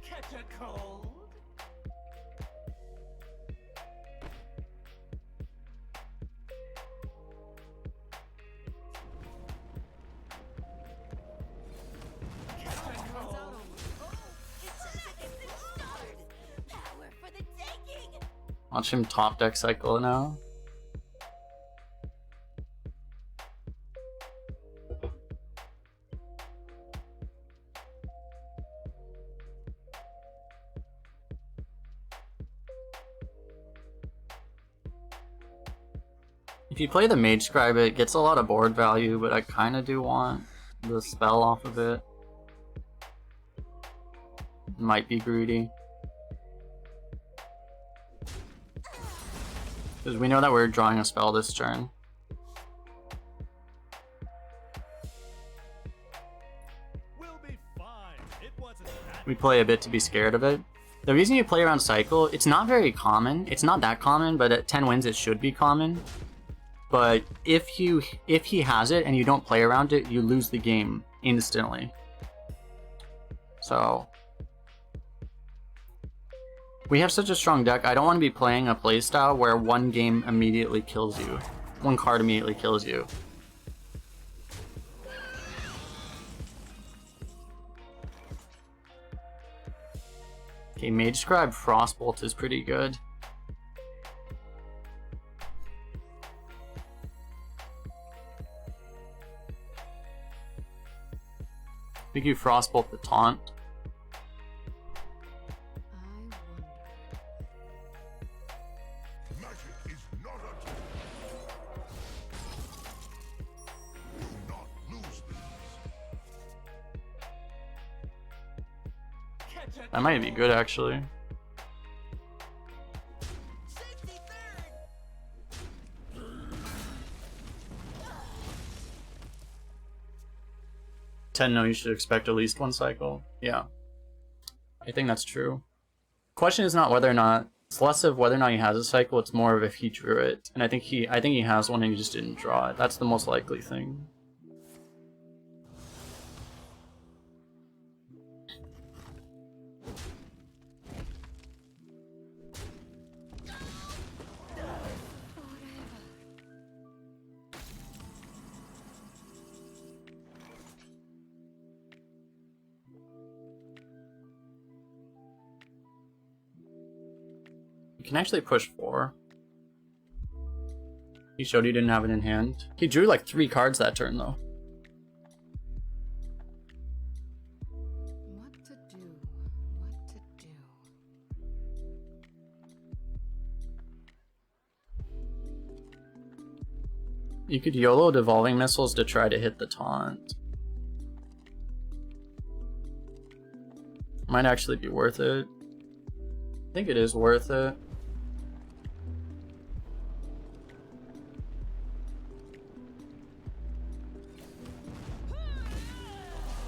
Catch a cold? Catch a cold? It's as if it's been starred. Power for the taking. Watch him top deck cycle now. If you play the Mage Scribe, it gets a lot of board value, but I kind of do want the spell off of it. Might be greedy. Because we know that we're drawing a spell this turn. We'll be fine. It wasn't that. We play a bit to be scared of it. The reason you play around Cycle, it's not very common. It's not that common, but at 10 wins it should be common. But if he has it and you don't play around it, you lose the game instantly. So we have such a strong deck. I don't want to be playing a playstyle where one game immediately kills you. One card immediately kills you. Okay, Mage Scribe Frostbolt is pretty good. I think you Frostbolt the Taunt. I wonder. Magic is not a taunt. Do not lose these. Catch a That might be good actually. 63rd. No, you should expect at least one cycle. Yeah. I think that's true. Question is not whether or not, it's less of whether or not he has a cycle, it's more of if he drew it. And I think he has one and he just didn't draw it. That's the most likely thing. You can actually push 4. He showed he didn't have it in hand. He drew like 3 cards that turn though. What to do? What to do? You could YOLO Devolving Missiles to try to hit the taunt. Might actually be worth it. I think it is worth it.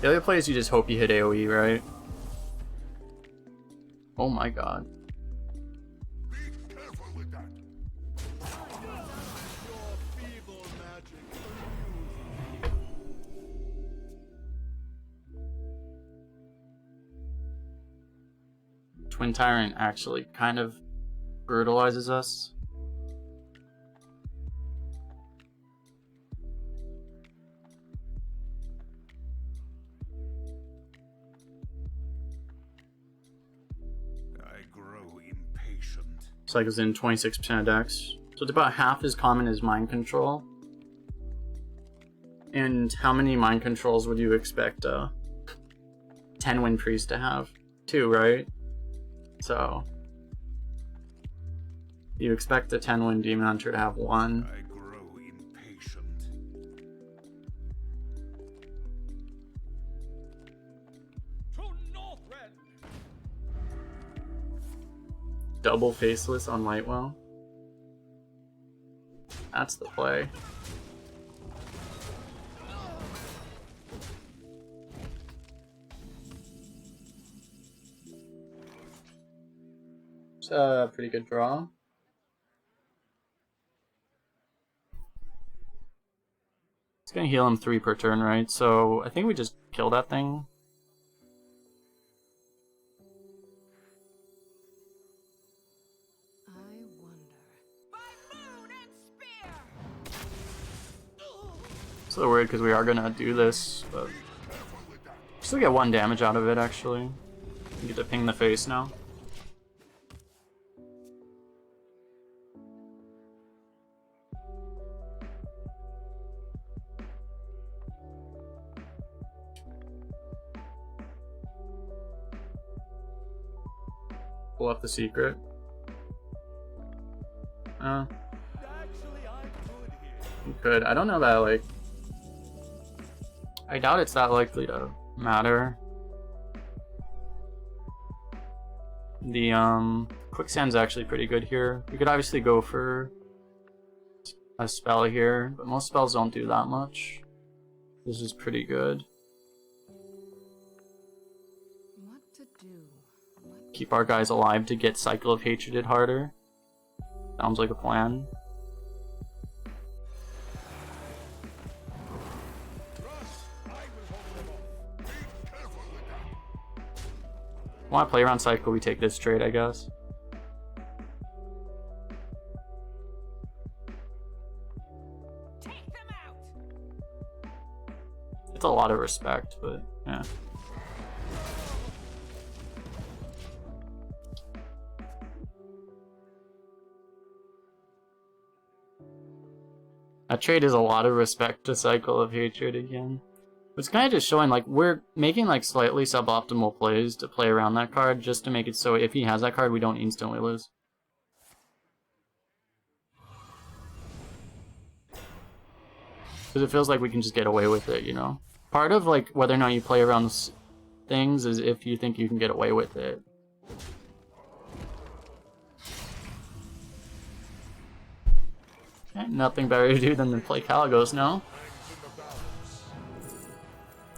The other play is you just hope you hit AoE, right? Oh my god. Be careful with that. your feeble magic. Twin Tyrant actually kind of brutalizes us. I grow impatient. Cycles in 26% of decks. So it's about half as common as Mind Control. And how many Mind Controls would you expect a 10-win Priest to have? 2, right? So you expect a 10-win Demon Hunter to have 1. I grow impatient. To Northrend. Double Faceless on Lightwell. That's the play. It's a pretty good draw. It's gonna heal him 3 per turn, right? So I think we just kill that thing. I wonder. By moon and spear! It's a little weird because we are gonna do this, but still get 1 damage out of it actually. You get to ping the face now. Pull up the secret. You could. I don't know that, like... I doubt it's that likely to matter. The, Quicksand's actually pretty good here. We could obviously go for a spell here, but most spells don't do that much. This is pretty good. What to do? What Keep our guys alive to get Cycle of Hatreded harder. Sounds like a plan. Want to play around cycle, we take this trade, I guess. Take them out! It's a lot of respect, but yeah. That trade is a lot of respect to Cycle of Hatred again. It's kind of just showing, like, we're making, like, slightly suboptimal plays to play around that card just to make it so if he has that card, we don't instantly lose. Because it feels like we can just get away with it, you know? Part of, like, whether or not you play around things is if you think you can get away with it. Okay, nothing better to do than to play Caligos now.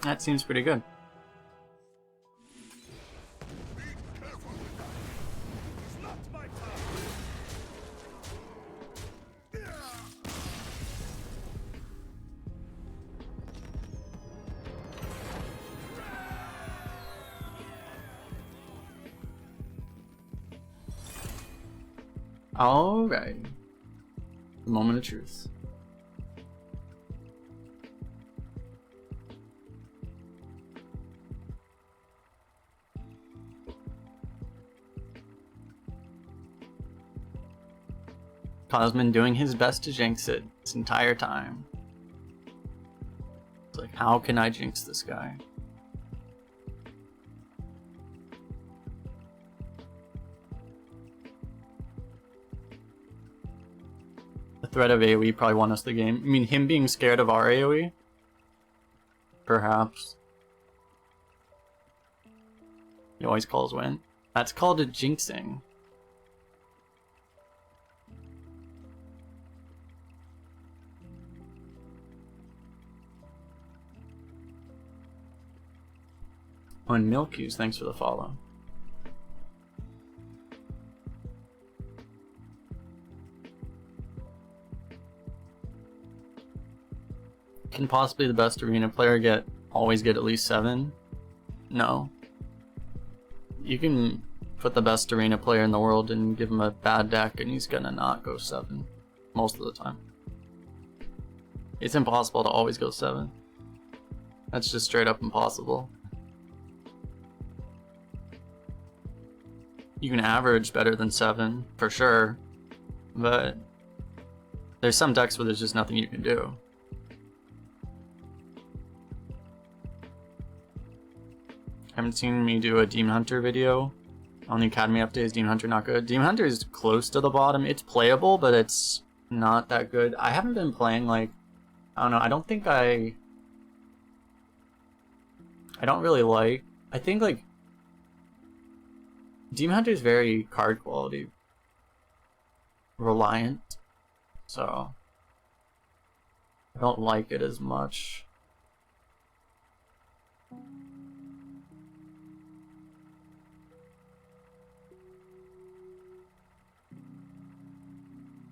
That seems pretty good. Alright. The moment of truth. Cosmin doing his best to jinx it this entire time. It's like, how can I jinx this guy? The threat of AoE probably won us the game. I mean, him being scared of our AoE? Perhaps. He always calls win. That's called a jinxing. Oh, and Milky's, thanks for the follow. Can possibly the best arena player always get at least 7? No. You can put the best arena player in the world and give him a bad deck and he's gonna not go 7. Most of the time. It's impossible to always go 7. That's just straight up impossible. You can average better than 7, for sure, but there's some decks where there's just nothing you can do. Haven't seen me do a Demon Hunter video on the Academy updates. Demon Hunter not good. Demon Hunter is close to the bottom. It's playable, but it's not that good. I haven't been playing, like, I don't know, I don't think I don't really like, I think, like, Demon Hunter is very card quality reliant, so I don't like it as much.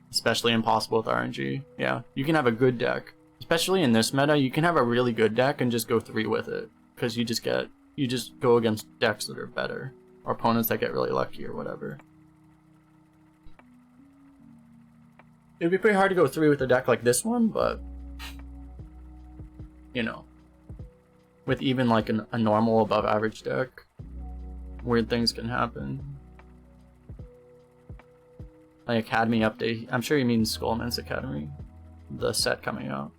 Especially impossible with RNG. Yeah, you can have a good deck. Especially in this meta, you can have a really good deck and just go 3 with it. Because you just go against decks that are better. Or opponents that get really lucky or whatever. It'd be pretty hard to go 3 with a deck like this one, but... You know. With even like a normal above average deck, weird things can happen. Like Academy update. I'm sure you mean Scholomance Academy. The set coming out.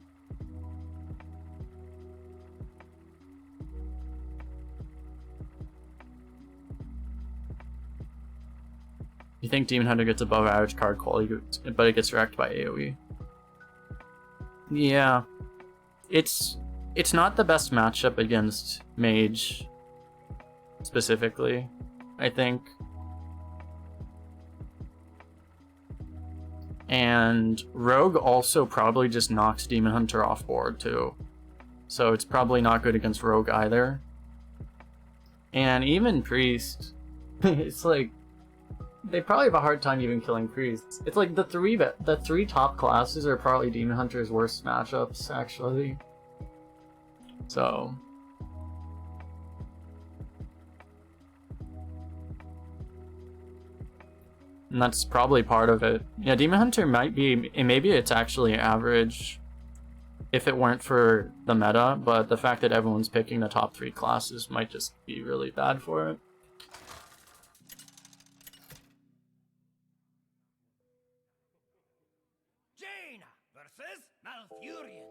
You think Demon Hunter gets above average card quality, but it gets wrecked by AoE. Yeah. It's not the best matchup against Mage, specifically, I think. And Rogue also probably just knocks Demon Hunter off board too. So it's probably not good against Rogue either. And even Priest, it's like, they probably have a hard time even killing Priests. It's like the three top classes are probably Demon Hunter's worst matchups, actually. So... And that's probably part of it. Yeah, Demon Hunter might be... Maybe it's actually average if it weren't for the meta, but the fact that everyone's picking the top 3 classes might just be really bad for it. Jaina versus Malfurion.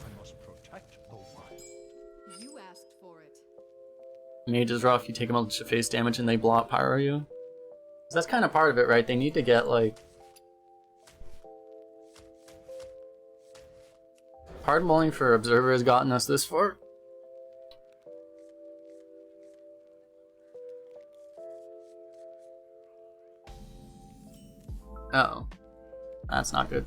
I must protect the wild. You asked for it. Mage is rough, you take them out to face damage and they block pyro you. That's kind of part of it, right? They need to get, like... Hard bowling for Observer has gotten us this far. Uh-oh. That's not good.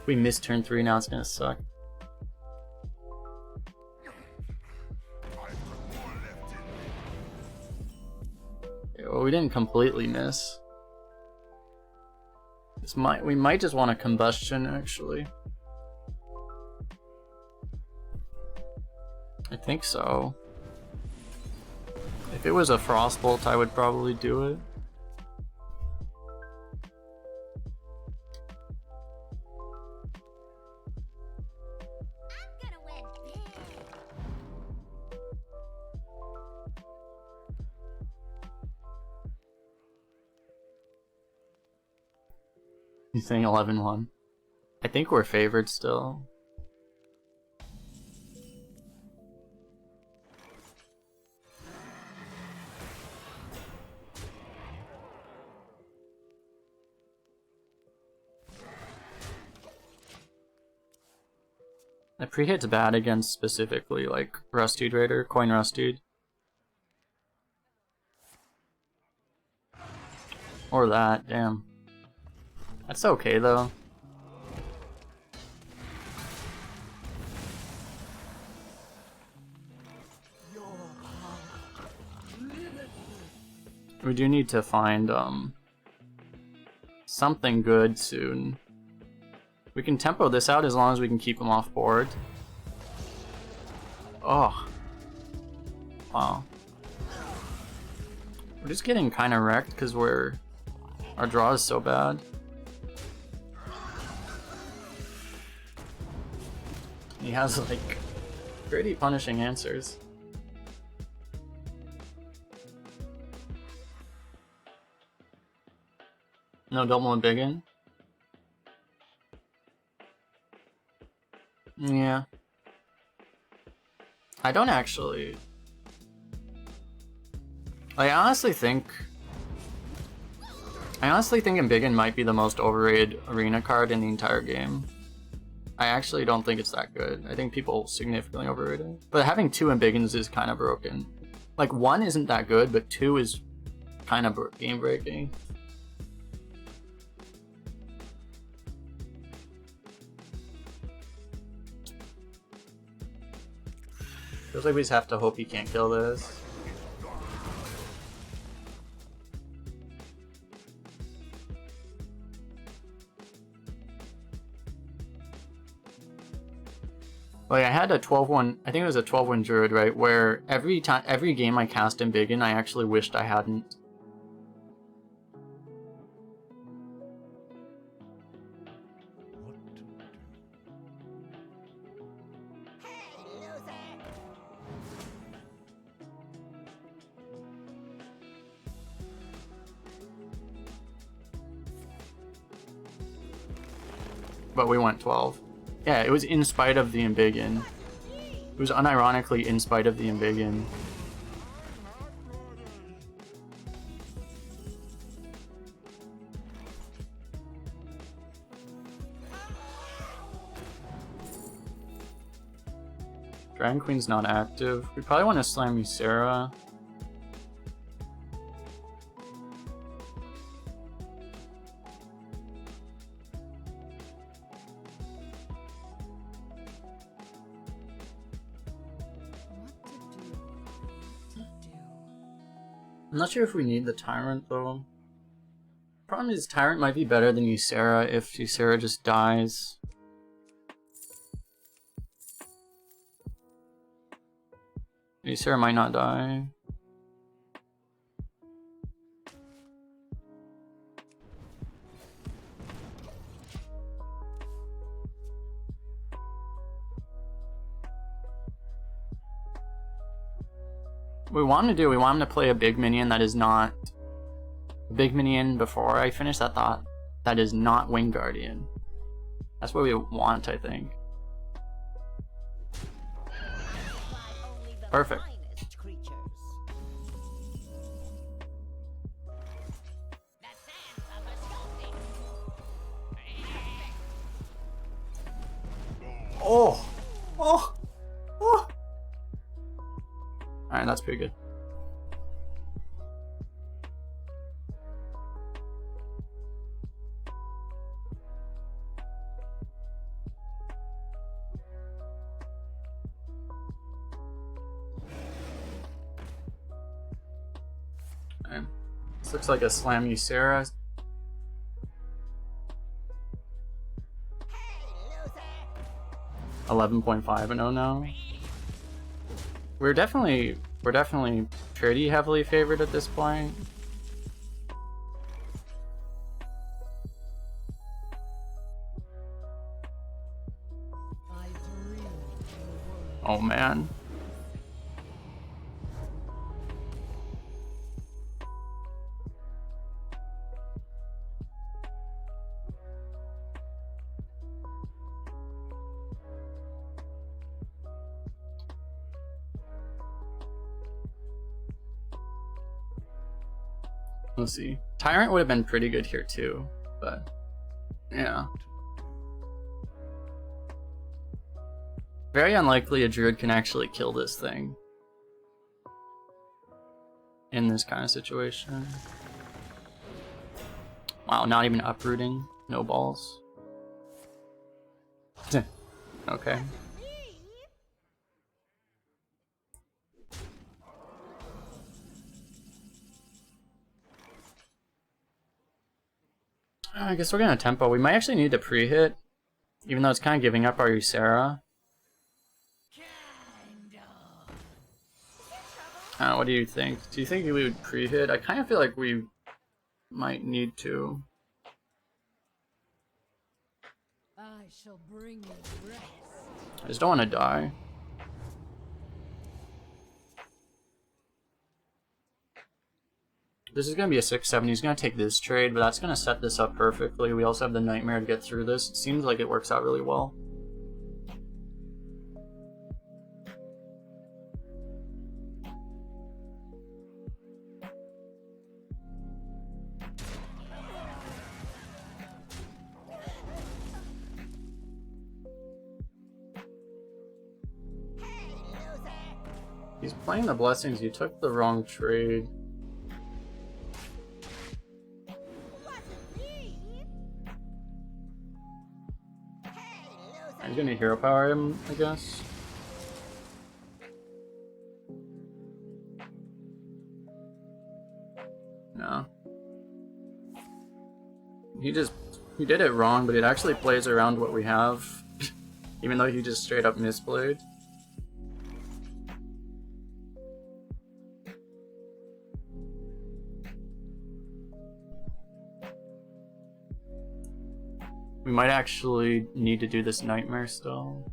We missed turn 3, now it's gonna suck. Yeah, well, we didn't completely miss. We might just want a combustion, actually. I think so. If it was a Frostbolt, I would probably do it. He's saying 11-1. I think we're favored still. The pre-hit's bad against specifically like Rusted Raider, Coin Rusted. Or that, damn. That's okay though. We do need to find something good soon. We can tempo this out as long as we can keep them off board. Oh. Wow. We're just getting kind of wrecked because our draw is so bad. He has like pretty punishing answers. No double and biggin. Yeah. I don't actually... I honestly think Embiggen might be the most overrated arena card in the entire game. I actually don't think it's that good. I think people significantly overrate it. But having 2 Embiggens is kind of broken. Like 1 isn't that good, but 2 is kind of game breaking. Feels like we just have to hope he can't kill this. Like I had a 12-1, I think it was a 12-1 Druid, right? Where every game I cast Embiggen, I actually wished I hadn't. But we went 12. Yeah, it was in spite of the Embiggen. It was unironically in spite of the Embiggen. Dragon Queen's not active. We probably want to slam Ysera. I'm not sure if we need the Tyrant though. Problem is Tyrant might be better than Ysera if Ysera just dies. Ysera might not die. We want him to play a big minion that is not a big minion before I finish that thought. That is not Wing Guardian. That's what we want, I think. Perfect. Oh! Oh! Oh! Alright, that's pretty good. Alright. This looks like a slam Ysera. $11.5-0 now. We're definitely pretty heavily favored at this point. Oh man. Let's see. Tyrant would have been pretty good here too, but yeah. Very unlikely a druid can actually kill this thing in this kind of situation. Wow, not even uprooting, no balls. Okay. I guess we're gonna tempo. We might actually need to pre-hit, even though it's kind of giving up our Ysera. What do you think? Do you think we would pre-hit? I kind of feel like we might need to. I shall bring you rest. I just don't want to die. This is going to be a 6-7. He's going to take this trade, but that's going to set this up perfectly. We also have the Nightmare to get through this. It seems like it works out really well. He's playing the blessings. You took the wrong trade. Wasn't me. Hey, loser. He's gonna hero power him, I guess. No. He did it wrong, but it actually plays around what we have. Even though he just straight up misplayed. We might actually need to do this nightmare still.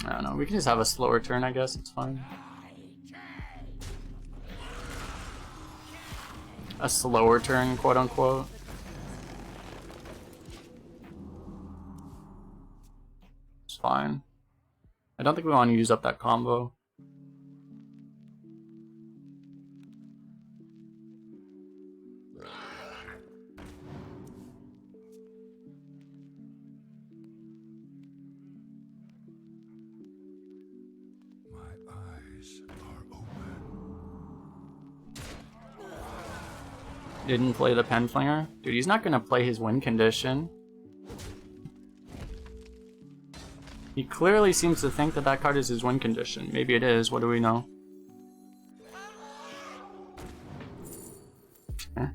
I don't know, we can just have a slower turn, I guess, it's fine. A slower turn, quote unquote. It's fine. I don't think we want to use up that combo. My eyes are open. Didn't play the pen flinger? Dude, he's not gonna play his win condition. He clearly seems to think that that card is his win condition. Maybe it is, what do we know? Eh.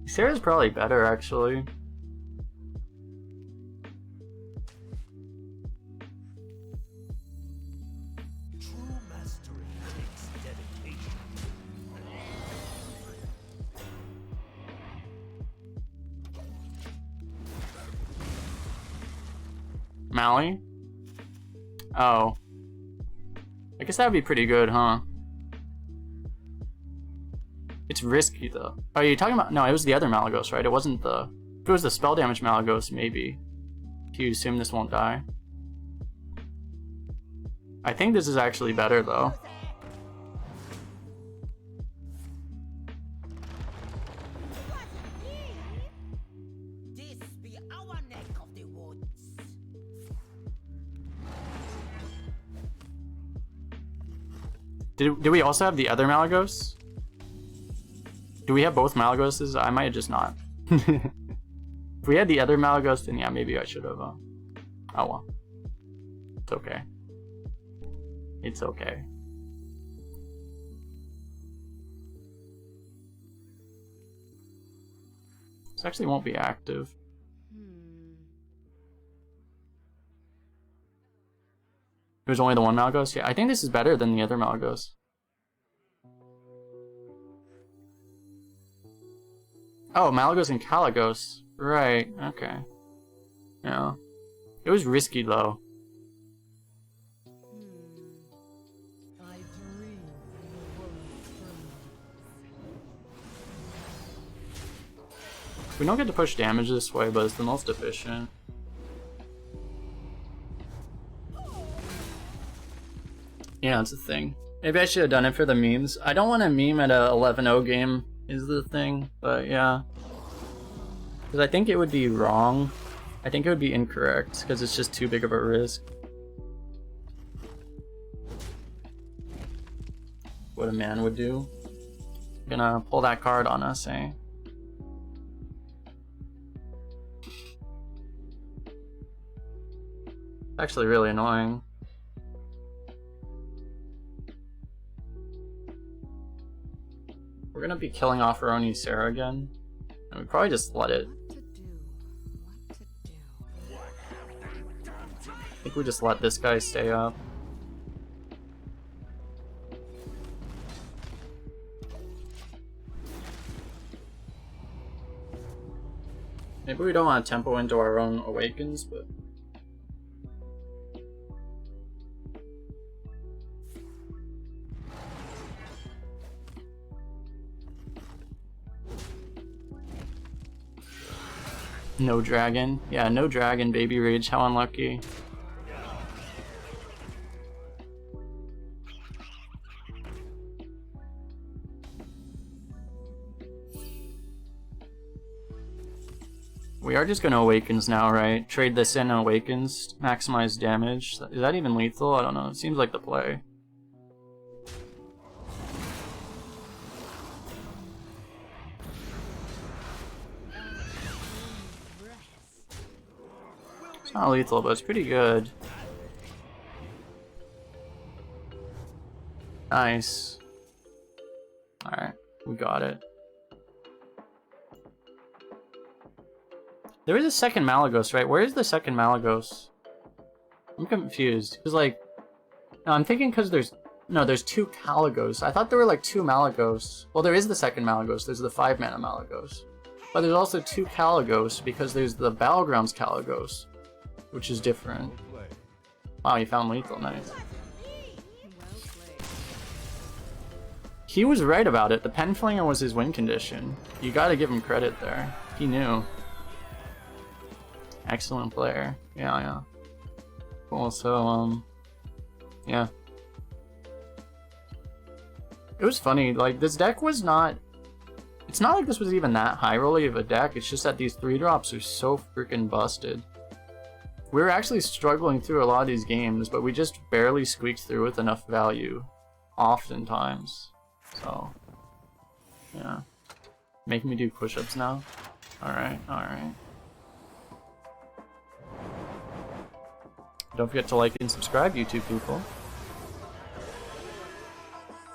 Sarah's probably better, actually. True mastery takes dedication. Mally? Oh. I guess that would be pretty good, huh? It's risky, though. Oh, you're talking about... No, it was the other Malagos, right? It wasn't the... If it was the spell damage Malagos, maybe. If you assume this won't die. I think this is actually better, though. This be our neck of the woods. Did we also have the other Malagos? Do we have both Malagoses? I might have just not. If we had the other Malagos, then yeah, maybe I should have. Oh well. It's okay. It's okay. This actually won't be active. It was only the one Malagos? Yeah, I think this is better than the other Malagos. Oh, Malagos and Kalagos. Right, okay. Yeah. It was risky, though. I dream in the world from We don't get to push damage this way, but it's the most efficient. Yeah, that's the thing. Maybe I should have done it for the memes. I don't want to meme at a 11-0 game, is the thing, but yeah. Because I think it would be wrong. I think it would be incorrect, because it's just too big of a risk. What a man would do. Gonna pull that card on us, eh? Actually really annoying. We're gonna be killing off our own Ysera again. And we probably just let it. What to do? I think we just let this guy stay up. Maybe we don't want to tempo into our own Awakens, but... No dragon. Yeah, no dragon, baby rage. How unlucky. We are just gonna Awakens now, right? Trade this in and Awakens, maximize damage. Is that even lethal? I don't know. It seems like the play. It's not lethal, but it's pretty good. Nice. Alright, we got it. There is a second Malagos, right? Where is the second Malagos? I'm confused. Cause like, no, I'm thinking because there's two Caligos. I thought there were like two Malagos. Well, there is the second Malagos. There's the 5-mana Malagos. But there's also two Caligos because there's the Battlegrounds Caligos, which is different. Wow, you found lethal, nice. Well played. He was right about it. The Penflinger was his win condition. You gotta give him credit there. He knew. Excellent player. Yeah. Cool, so, yeah. It was funny, like, this deck was not... It's not like this was even that high rolly of a deck, it's just that these 3-drops are so freaking busted. We were actually struggling through a lot of these games, but we just barely squeaked through with enough value. Oftentimes. So, yeah. Making me do push-ups now? Alright. Don't forget to like and subscribe, YouTube people.